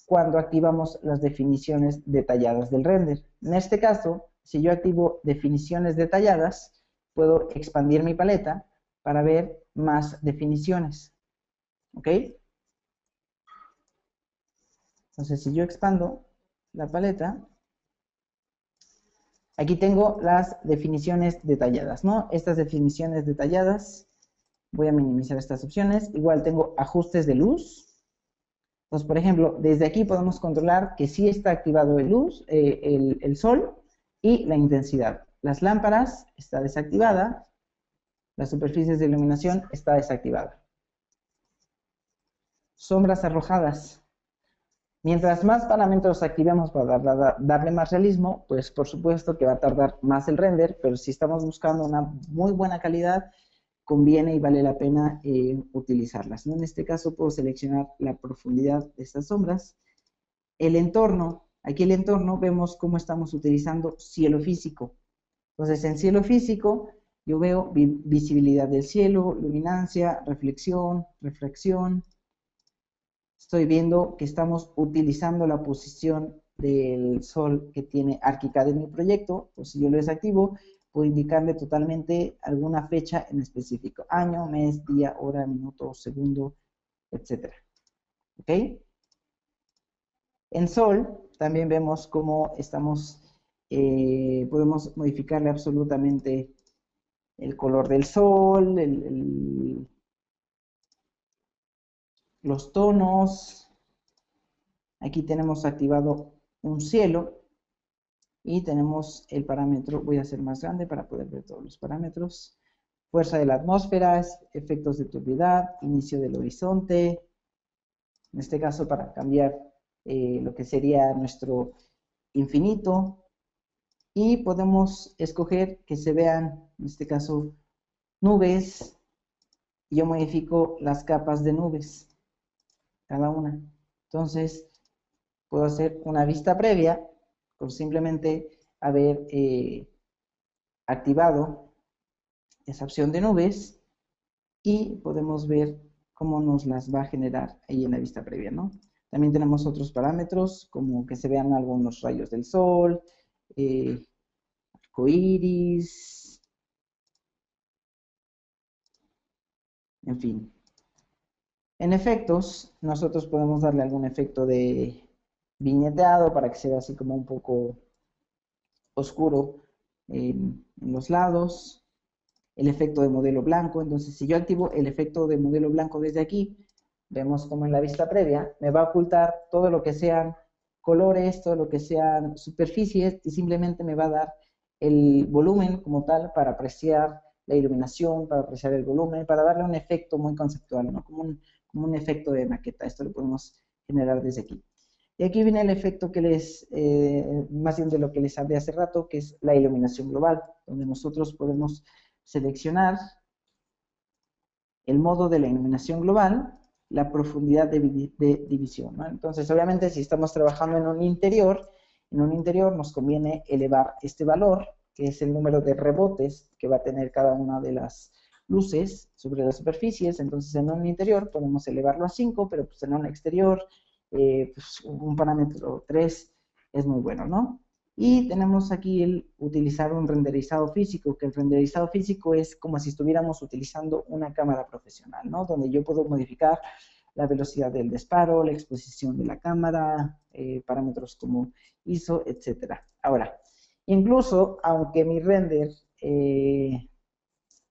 cuando activamos las definiciones detalladas del render. En este caso, si yo activo definiciones detalladas, puedo expandir mi paleta para ver más definiciones. ¿Ok? Entonces, si yo expando la paleta, aquí tengo las definiciones detalladas, ¿no? Estas definiciones detalladas, voy a minimizar estas opciones. Igual tengo ajustes de luz. Entonces, por ejemplo, desde aquí podemos controlar que sí está activado el sol y la intensidad. Las lámparas está desactivada, las superficies de iluminación está desactivada. Sombras arrojadas. Mientras más parámetros activemos para darle más realismo, pues por supuesto que va a tardar más el render, pero si estamos buscando una muy buena calidad, conviene y vale la pena utilizarlas, ¿no? En este caso puedo seleccionar la profundidad de estas sombras. El entorno, aquí el entorno vemos cómo estamos utilizando cielo físico. Entonces en cielo físico yo veo visibilidad del cielo, luminancia, reflexión, refracción. Estoy viendo que estamos utilizando la posición del sol que tiene ArchiCAD en mi proyecto, pues si yo lo desactivo, puedo indicarle totalmente alguna fecha en específico, año, mes, día, hora, minuto, segundo, etc. ¿Ok? En sol también vemos cómo estamos, podemos modificarle absolutamente el color del sol, los tonos. Aquí tenemos activado un cielo y tenemos el parámetro, voy a hacer más grande para poder ver todos los parámetros. Fuerza de la atmósfera, efectos de turbiedad, inicio del horizonte, en este caso para cambiar lo que sería nuestro infinito. Y podemos escoger que se vean, en este caso, nubes. Y yo modifico las capas de nubes, cada una. Entonces, puedo hacer una vista previa por simplemente haber activado esa opción de nubes y podemos ver cómo nos las va a generar ahí en la vista previa, ¿no? También tenemos otros parámetros, como que se vean algunos rayos del sol, arcoíris, en fin. En efectos, nosotros podemos darle algún efecto de viñeteado para que sea así como un poco oscuro en los lados. El efecto de modelo blanco. Entonces, si yo activo el efecto de modelo blanco desde aquí, vemos como en la vista previa me va a ocultar todo lo que sean colores, todo lo que sean superficies y simplemente me va a dar el volumen como tal para apreciar la iluminación, para apreciar el volumen, para darle un efecto muy conceptual, ¿no? Como un efecto de maqueta. Esto lo podemos generar desde aquí. Y aquí viene el efecto que más bien de lo que les hablé hace rato, que es la iluminación global, donde nosotros podemos seleccionar el modo de la iluminación global, la profundidad de división, ¿no? Entonces, obviamente, si estamos trabajando en un interior nos conviene elevar este valor, que es el número de rebotes que va a tener cada una de las luces sobre las superficies. Entonces, en un interior podemos elevarlo a 5, pero pues en un exterior, pues un parámetro 3 es muy bueno, ¿no? Y tenemos aquí el utilizar un renderizado físico, que el renderizado físico es como si estuviéramos utilizando una cámara profesional, ¿no? Donde yo puedo modificar la velocidad del disparo, la exposición de la cámara, parámetros como ISO, etc. Ahora, incluso aunque mi render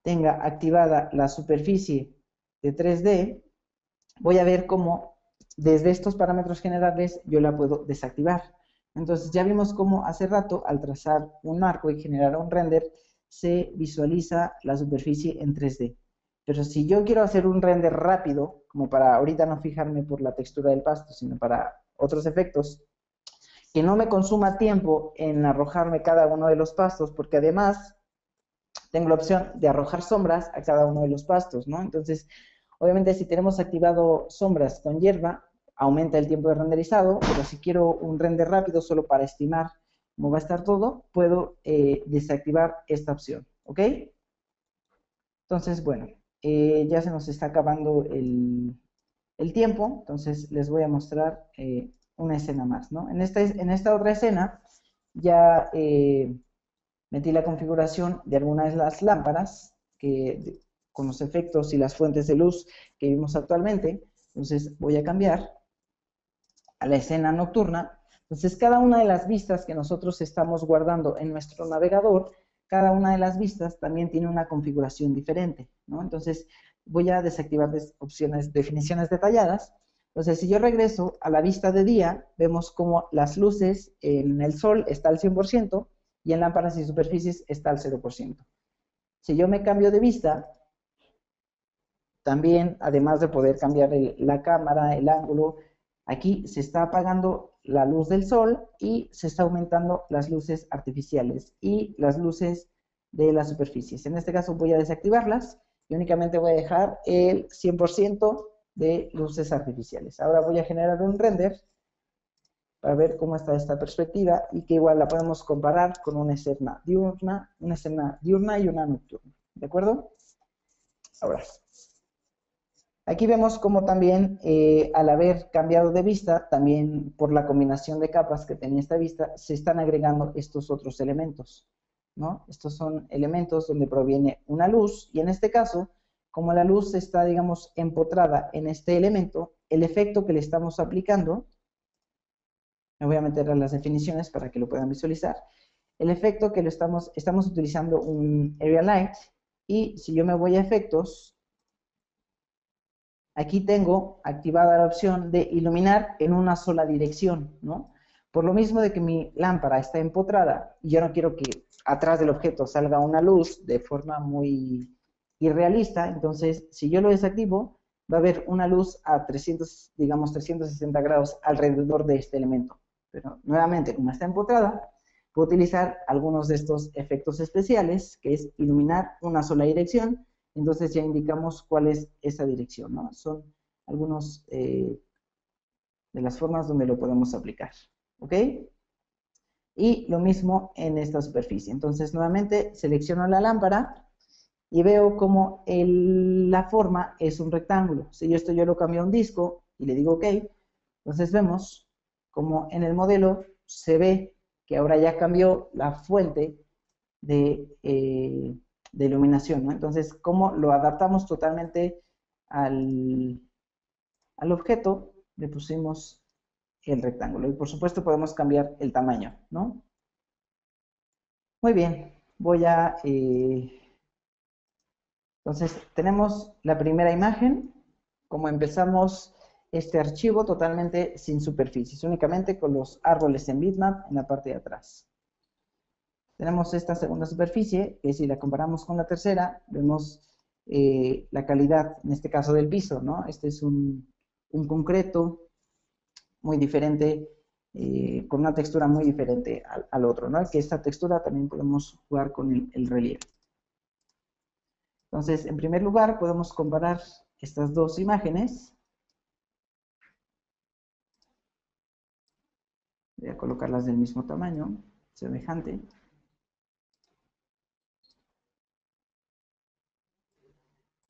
tenga activada la superficie de 3D, voy a ver cómo desde estos parámetros generales yo la puedo desactivar. Entonces ya vimos cómo hace rato al trazar un arco y generar un render se visualiza la superficie en 3D. Pero si yo quiero hacer un render rápido, como para ahorita no fijarme por la textura del pasto, sino para otros efectos, que no me consuma tiempo en arrojarme cada uno de los pastos, porque además tengo la opción de arrojar sombras a cada uno de los pastos, ¿no? Entonces, obviamente si tenemos activado sombras con hierba, aumenta el tiempo de renderizado, pero si quiero un render rápido solo para estimar cómo va a estar todo, puedo desactivar esta opción, ¿ok? Entonces, bueno, ya se nos está acabando el tiempo, entonces les voy a mostrar una escena más, ¿no? En esta otra escena ya metí la configuración de algunas de las lámparas con los efectos y las fuentes de luz que vimos actualmente. Entonces voy a cambiar a la escena nocturna. Entonces cada una de las vistas que nosotros estamos guardando en nuestro navegador, cada una de las vistas también tiene una configuración diferente, ¿no? Entonces voy a desactivar definiciones detalladas. Entonces si yo regreso a la vista de día, vemos como las luces en el sol está al 100%, y en lámparas y superficies está al 0%. Si yo me cambio de vista, también, además de poder cambiar la cámara, el ángulo, aquí se está apagando la luz del sol y se está aumentando las luces artificiales y las luces de las superficies. En este caso voy a desactivarlas y únicamente voy a dejar el 100% de luces artificiales. Ahora voy a generar un render para ver cómo está esta perspectiva y que igual la podemos comparar con una escena diurna y una nocturna. ¿De acuerdo? Ahora, aquí vemos cómo también al haber cambiado de vista, también por la combinación de capas que tenía esta vista, se están agregando estos otros elementos, ¿no? Estos son elementos donde proviene una luz y en este caso, como la luz está, digamos, empotrada en este elemento, el efecto que le estamos aplicando, me voy a meter a las definiciones para que lo puedan visualizar. El efecto que estamos utilizando un Area Light y si yo me voy a efectos, aquí tengo activada la opción de iluminar en una sola dirección, ¿no? Por lo mismo de que mi lámpara está empotrada y yo no quiero que atrás del objeto salga una luz de forma muy irrealista, entonces si yo lo desactivo, va a haber una luz a 360 grados alrededor de este elemento. Pero nuevamente, como está empotrada, puedo utilizar algunos de estos efectos especiales, que es iluminar una sola dirección. Entonces ya indicamos cuál es esa dirección, ¿no? Son algunos de las formas donde lo podemos aplicar, ¿ok? Y lo mismo en esta superficie. Entonces nuevamente selecciono la lámpara y veo como la forma es un rectángulo. Si esto yo lo cambio a un disco y le digo OK, entonces vemos como en el modelo se ve que ahora ya cambió la fuente de iluminación, ¿no? Entonces, como lo adaptamos totalmente al objeto, le pusimos el rectángulo. Y por supuesto podemos cambiar el tamaño, ¿no? Muy bien, voy a... entonces, tenemos la primera imagen, como empezamos este archivo totalmente sin superficies, únicamente con los árboles en bitmap en la parte de atrás. Tenemos esta segunda superficie, que si la comparamos con la tercera, vemos la calidad, en este caso del piso, ¿no? Este es un concreto muy diferente, con una textura muy diferente al otro, ¿no? Que esta textura también podemos jugar con el relieve. Entonces, en primer lugar, podemos comparar estas dos imágenes. Voy a colocarlas del mismo tamaño, semejante.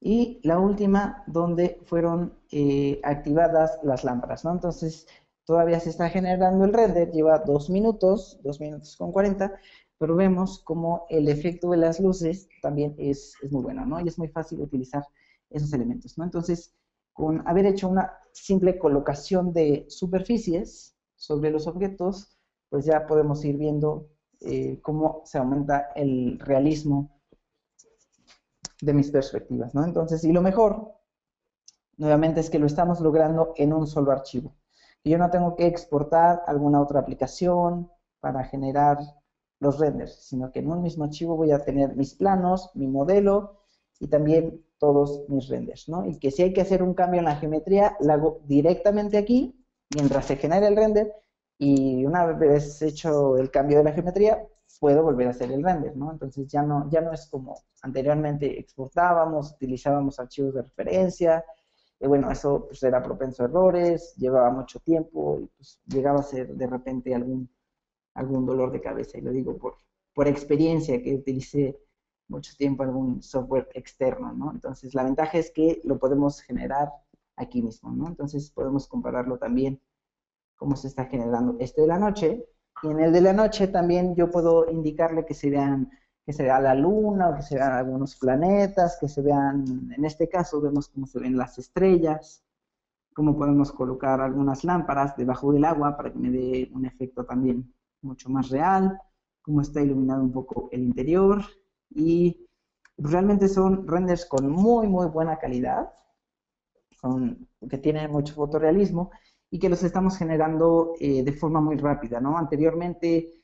Y la última, donde fueron activadas las lámparas, ¿no? Entonces, todavía se está generando el render, lleva 2 minutos con 40, pero vemos como el efecto de las luces también es muy bueno, ¿no? Y es muy fácil utilizar esos elementos, ¿no? Entonces, con haber hecho una simple colocación de superficies sobre los objetos, pues ya podemos ir viendo cómo se aumenta el realismo de mis perspectivas, ¿no? Entonces, y lo mejor, nuevamente, es que lo estamos logrando en un solo archivo. Y yo no tengo que exportar alguna otra aplicación para generar los renders, sino que en un mismo archivo voy a tener mis planos, mi modelo y también todos mis renders, ¿no? Y que si hay que hacer un cambio en la geometría, lo hago directamente aquí, mientras se genera el render, y una vez hecho el cambio de la geometría, puedo volver a hacer el render, ¿no? Entonces ya no es como anteriormente exportábamos, utilizábamos archivos de referencia, y bueno, eso pues era propenso a errores, llevaba mucho tiempo, y pues llegaba a ser de repente algún dolor de cabeza, y lo digo por experiencia, que utilicé mucho tiempo algún software externo, ¿no? Entonces la ventaja es que lo podemos generar aquí mismo, ¿no? Entonces podemos compararlo también cómo se está generando este de la noche, y en el de la noche también yo puedo indicarle que se vea la luna, o que se vean algunos planetas, que se vean, en este caso vemos cómo se ven las estrellas, cómo podemos colocar algunas lámparas debajo del agua para que me dé un efecto también mucho más real, cómo está iluminado un poco el interior, y realmente son renders con muy buena calidad, que tienen mucho fotorrealismo, y que los estamos generando de forma muy rápida, ¿no? Anteriormente,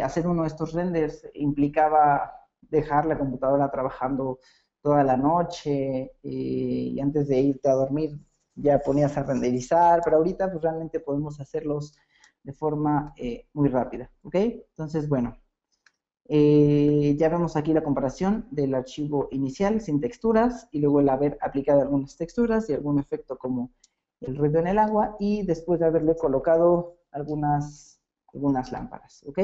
hacer uno de estos renders implicaba dejar la computadora trabajando toda la noche, y antes de irte a dormir ya ponías a renderizar, pero ahorita pues realmente podemos hacerlos de forma muy rápida, ¿ok? Entonces, bueno, ya vemos aquí la comparación del archivo inicial sin texturas, y luego el haber aplicado algunas texturas y algún efecto como el ruido en el agua, y después de haberle colocado algunas lámparas, ¿ok?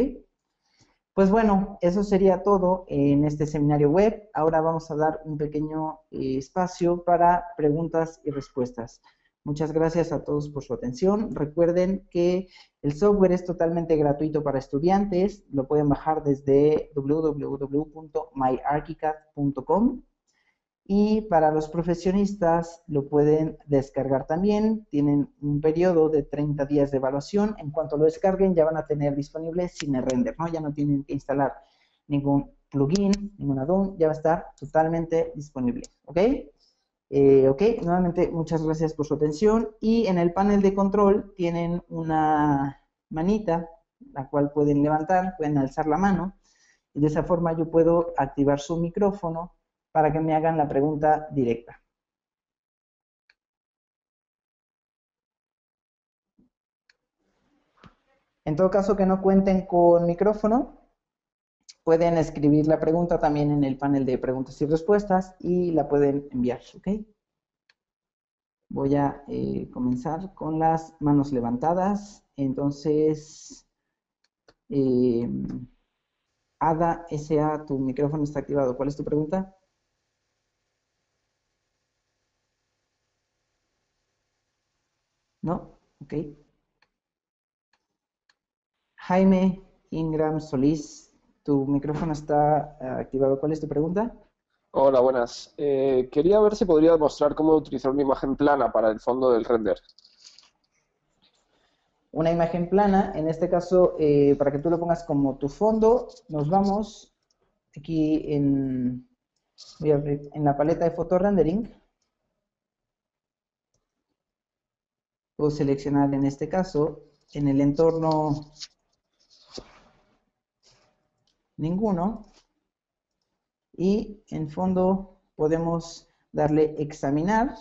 Pues bueno, eso sería todo en este seminario web. Ahora vamos a dar un pequeño espacio para preguntas y respuestas. Muchas gracias a todos por su atención. Recuerden que el software es totalmente gratuito para estudiantes. Lo pueden bajar desde www.myarchicad.com. Y para los profesionistas lo pueden descargar también. Tienen un periodo de 30 días de evaluación. En cuanto lo descarguen ya van a tener disponible sin el render, ¿no? Ya no tienen que instalar ningún plugin, ningún add-on, ya va a estar totalmente disponible, ¿ok? Ok, nuevamente muchas gracias por su atención, y en el panel de control tienen una manita, la cual pueden levantar, pueden alzar la mano, y de esa forma yo puedo activar su micrófono para que me hagan la pregunta directa. En todo caso que no cuenten con micrófono, pueden escribir la pregunta también en el panel de preguntas y respuestas y la pueden enviar, ¿ok? Voy a comenzar con las manos levantadas. Entonces, Ada S.A., tu micrófono está activado. ¿Cuál es tu pregunta? ¿No? Ok. Jaime Ingram Solís, tu micrófono está activado. ¿Cuál es tu pregunta? Hola, buenas. Quería ver si podría demostrar cómo utilizar una imagen plana para el fondo del render. Una imagen plana, en este caso, para que tú lo pongas como tu fondo, nos vamos aquí voy a abrir en la paleta de photo rendering. Puedo seleccionar en este caso, en el entorno ninguno, y en fondo podemos darle examinar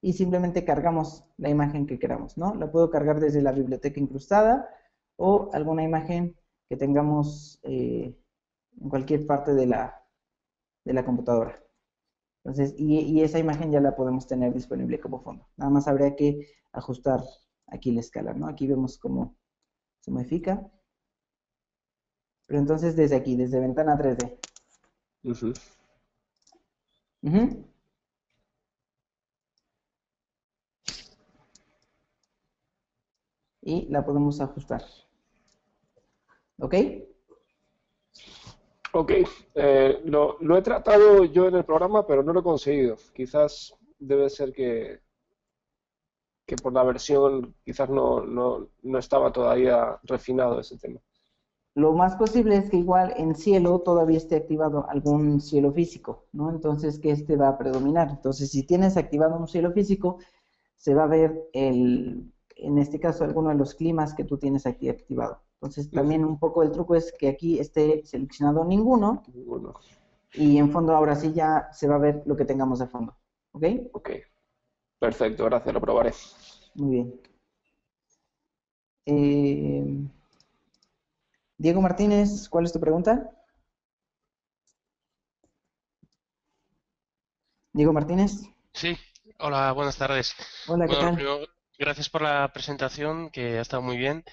y simplemente cargamos la imagen que queramos, ¿no? La puedo cargar desde la biblioteca incrustada o alguna imagen que tengamos en cualquier parte de la computadora. Entonces, y esa imagen ya la podemos tener disponible como fondo. Nada más habría que ajustar aquí la escala, ¿no? Aquí vemos cómo se modifica. Pero entonces desde aquí, desde ventana 3D. Ujú. Ujú. Y la podemos ajustar. ¿Ok? Ok, lo he tratado yo en el programa, pero no lo he conseguido. Quizás debe ser que por la versión quizás no estaba todavía refinado ese tema. Lo más posible es que igual en cielo todavía esté activado algún cielo físico, ¿no? Entonces que este va a predominar. Entonces si tienes activado un cielo físico, se va a ver en este caso, alguno de los climas que tú tienes aquí activado. Entonces Ujú. también un poco el truco es que aquí esté seleccionado ninguno Bueno, y en fondo ahora sí ya se va a ver lo que tengamos de fondo. ¿Ok? ok, perfecto, gracias, lo probaré. Muy bien. Eh, Diego Martínez, ¿cuál es tu pregunta? Diego Martínez. Sí, hola, buenas tardes. Hola, ¿qué Bueno, lo tal? primero, gracias por la presentación, que ha estado muy bien.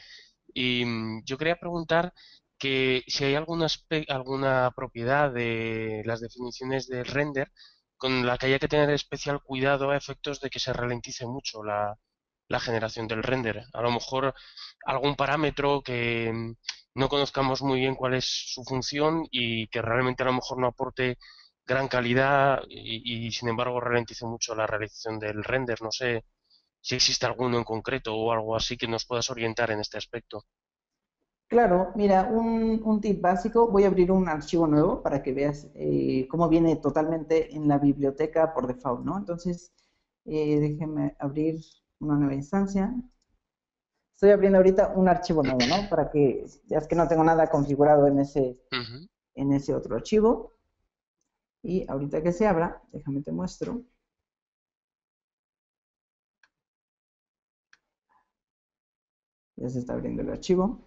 Y yo quería preguntar que si hay alguna propiedad de las definiciones del render con la que haya que tener especial cuidado a efectos de que se ralentice mucho la generación del render. A lo mejor algún parámetro que no conozcamos muy bien cuál es su función y que realmente a lo mejor no aporte gran calidad y sin embargo ralentice mucho la realización del render. No sé si existe alguno en concreto o algo así que nos puedas orientar en este aspecto. Claro, mira, un tip básico, voy a abrir un archivo nuevo para que veas cómo viene totalmente en la biblioteca por default, ¿no? Entonces, déjeme abrir una nueva instancia. Estoy abriendo ahorita un archivo nuevo, ¿no? Para que veas que no tengo nada configurado Ujú. en ese otro archivo. Y ahorita que se abra, déjame te muestro. Ya se está abriendo el archivo.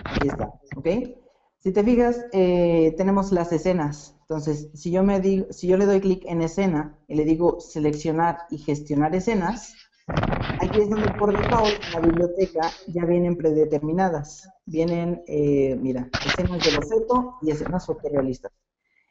Ahí está, ¿ok? Si te fijas, tenemos las escenas. Entonces, si yo le doy clic en escena y le digo seleccionar y gestionar escenas, aquí es donde por default en la biblioteca ya vienen predeterminadas. Vienen, mira, escenas de boceto y escenas fotorrealistas.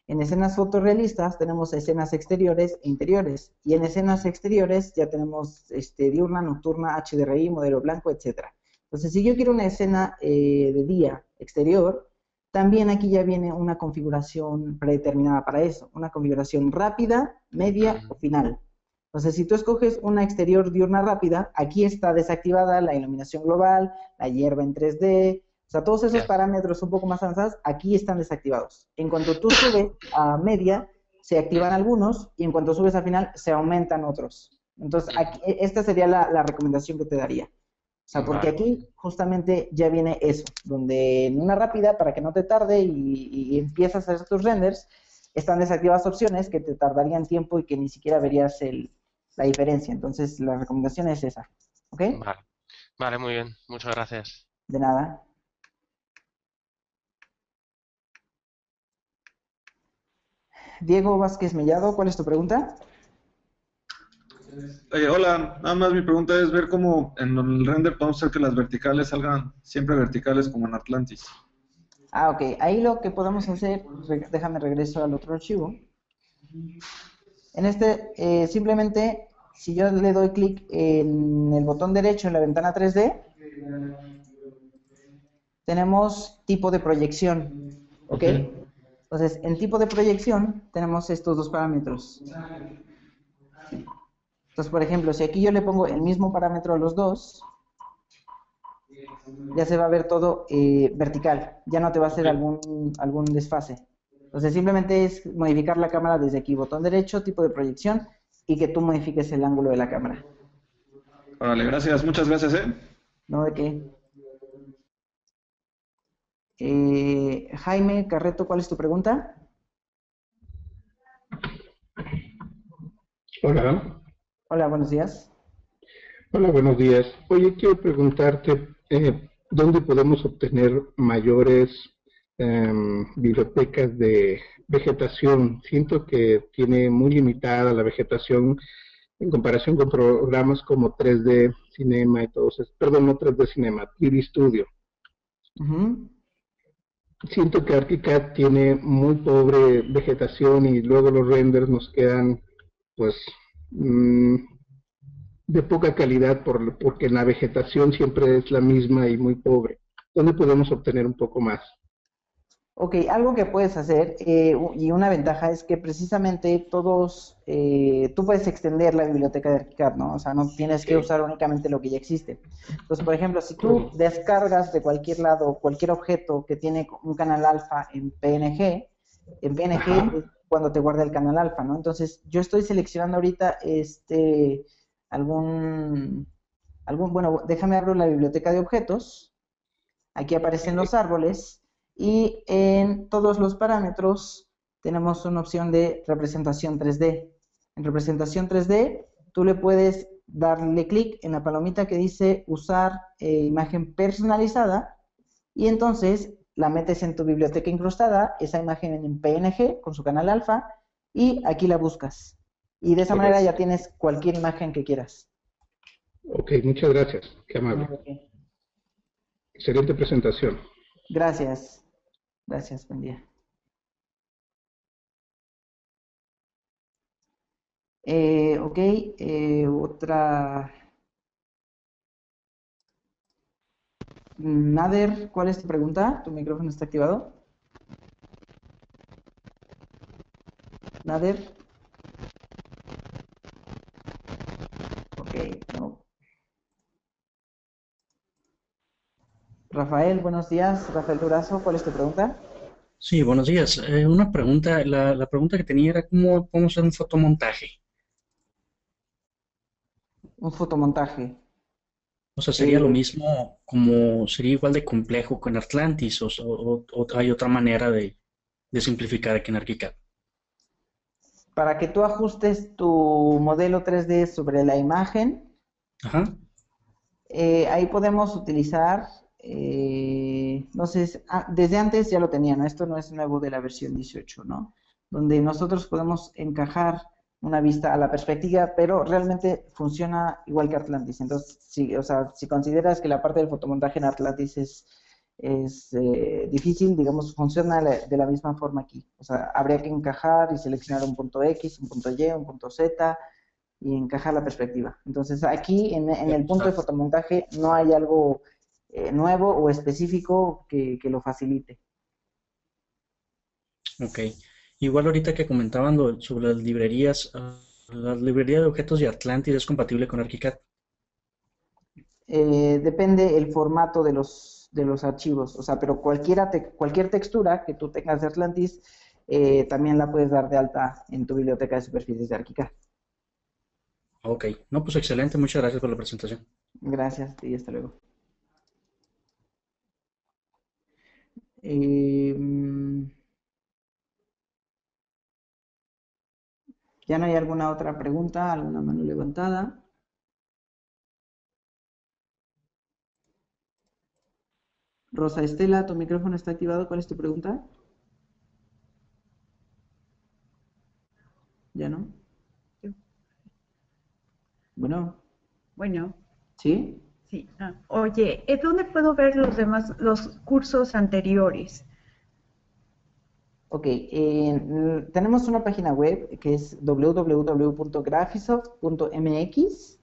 En escenas fotorrealistas tenemos escenas exteriores e interiores. Y en escenas exteriores ya tenemos diurna, nocturna, HDRI, modelo blanco, etcétera. Entonces, si yo quiero una escena de día exterior, también aquí ya viene una configuración predeterminada para eso. Una configuración rápida, media o Mm, final. Entonces, si tú escoges una exterior diurna rápida, aquí está desactivada la iluminación global, la hierba en 3D, o sea, todos esos ya. parámetros un poco más avanzados aquí están desactivados. En cuanto tú subes a media, se activan Ujú, algunos y en cuanto subes a final, se aumentan otros. Entonces, aquí, ujú. esta sería la recomendación que te daría. O sea, porque Vale, muy bien. aquí justamente ya viene eso, donde en una rápida, para que no te tarde y empiezas a hacer tus renders, están desactivadas opciones que te tardarían tiempo y que ni siquiera verías la diferencia. Entonces, la recomendación es esa. ¿Ok? Vale, vale, muy bien. Muchas gracias. De nada. Diego Vázquez Mellado, ¿cuál es tu pregunta? Hola, nada más mi pregunta es ver cómo en el render podemos hacer que las verticales salgan siempre verticales como en Atlantis. Ah, ok. Ahí lo que podemos hacer, déjame regreso al otro archivo. En este, simplemente, si yo le doy clic en el botón derecho en la ventana 3D, tenemos tipo de proyección, ¿ok? Entonces, en tipo de proyección tenemos estos dos parámetros. Entonces, por ejemplo, si aquí yo le pongo el mismo parámetro a los dos, ya se va a ver todo vertical, ya no te va a hacer algún desfase. Entonces, simplemente es modificar la cámara desde aquí, botón derecho, tipo de proyección, y que tú modifiques el ángulo de la cámara. Vale, gracias, muchas gracias, ¿No? ¿De qué? Jaime Carreto, ¿cuál es tu pregunta? Hola, Hola, buenos días. hola, buenos días. Oye, quiero preguntarte, ¿dónde podemos obtener mayores bibliotecas de vegetación? Siento que tiene muy limitada la vegetación en comparación con programas como 3D Cinema y todos esos, perdón, no 3D Cinema, 3D Studio. Siento que ArchiCAD tiene muy pobre vegetación y luego los renders nos quedan, pues, de poca calidad porque la vegetación siempre es la misma y muy pobre. ¿Dónde podemos obtener un poco más? Ok, algo que puedes hacer y una ventaja es que precisamente tú puedes extender la biblioteca de ArchiCAD, ¿no? O sea, no tienes que usar únicamente lo que ya existe. Entonces, por ejemplo, si tú descargas de cualquier lado cualquier objeto que tiene un canal alfa en PNG es cuando te guarda el canal alfa, ¿no? Entonces, yo estoy seleccionando ahorita bueno, déjame abrir la biblioteca de objetos. Aquí aparecen los árboles y en todos los parámetros tenemos una opción de representación 3D. En representación 3D tú le puedes darle clic en la palomita que dice usar imagen personalizada y entonces la metes en tu biblioteca incrustada, esa imagen en PNG con su canal alfa y aquí la buscas. Y de esa manera ya tienes cualquier imagen que quieras. Ok, muchas gracias. Qué amable. No, ¿de qué? Excelente presentación. Gracias. Gracias, buen día. Ok, otra. Nader, ¿cuál es tu pregunta? ¿Tu micrófono está activado? Nader. Ok, no. Rafael, buenos días. Rafael Durazo, ¿cuál es tu pregunta? Sí, buenos días. Una pregunta, la pregunta que tenía era cómo podemos hacer un fotomontaje. Un fotomontaje. O sea, sería lo Eh, mismo como, sería igual de complejo con Atlantis o hay otra manera de simplificar aquí en ArchiCAD. para que tú ajustes tu modelo 3D sobre la imagen, Ajá, ahí podemos utilizar, no sé, desde antes ya lo tenía, ¿no? Esto no es nuevo de la versión 18, ¿no? Donde nosotros podemos encajar una vista a la perspectiva, pero realmente funciona igual que Atlantis. Entonces, sí, o sea, si consideras que la parte del fotomontaje en Atlantis es difícil, digamos, funciona de la misma forma aquí. O sea, habría que encajar y seleccionar un punto X, un punto Y, un punto Z, y encajar la perspectiva. Entonces, aquí en el punto de fotomontaje no hay algo nuevo o específico que lo facilite. ok. Igual ahorita que comentaban sobre las librerías, la librería de objetos de Atlantis es compatible con ArchiCAD. Depende el formato de los archivos, o sea, pero cualquier textura que tú tengas de Atlantis también la puedes dar de alta en tu biblioteca de superficies de ArchiCAD. Ok, no, pues excelente, muchas gracias por la presentación. Gracias y hasta luego. Eh, ¿Ya no hay alguna otra pregunta? ¿Alguna mano levantada? Rosa Estela, tu micrófono está activado. ¿Cuál es tu pregunta? ¿Ya no? Bueno, Bueno, ¿sí? sí. Oye, ¿dónde puedo ver los cursos anteriores? Ok, tenemos una página web que es www.graphisoft.mx.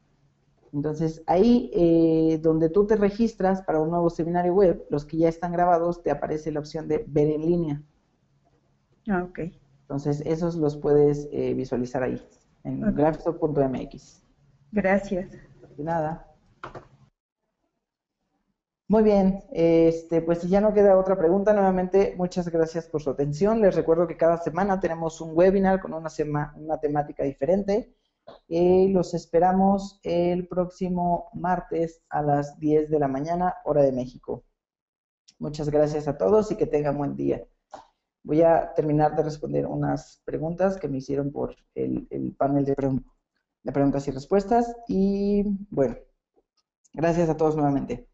Entonces, ahí donde tú te registras para un nuevo seminario web, los que ya están grabados, te aparece la opción de ver en línea. Ok. Entonces, esos los puedes visualizar ahí, en Ok. graphisoft.mx. Gracias. De nada. Muy bien, pues si ya no queda otra pregunta, nuevamente muchas gracias por su atención. Les recuerdo que cada semana tenemos un webinar con una temática diferente. Los esperamos el próximo martes a las 10 de la mañana, hora de México. Muchas gracias a todos y que tengan buen día. Voy a terminar de responder unas preguntas que me hicieron por el panel de preguntas y respuestas. Y bueno, gracias a todos nuevamente.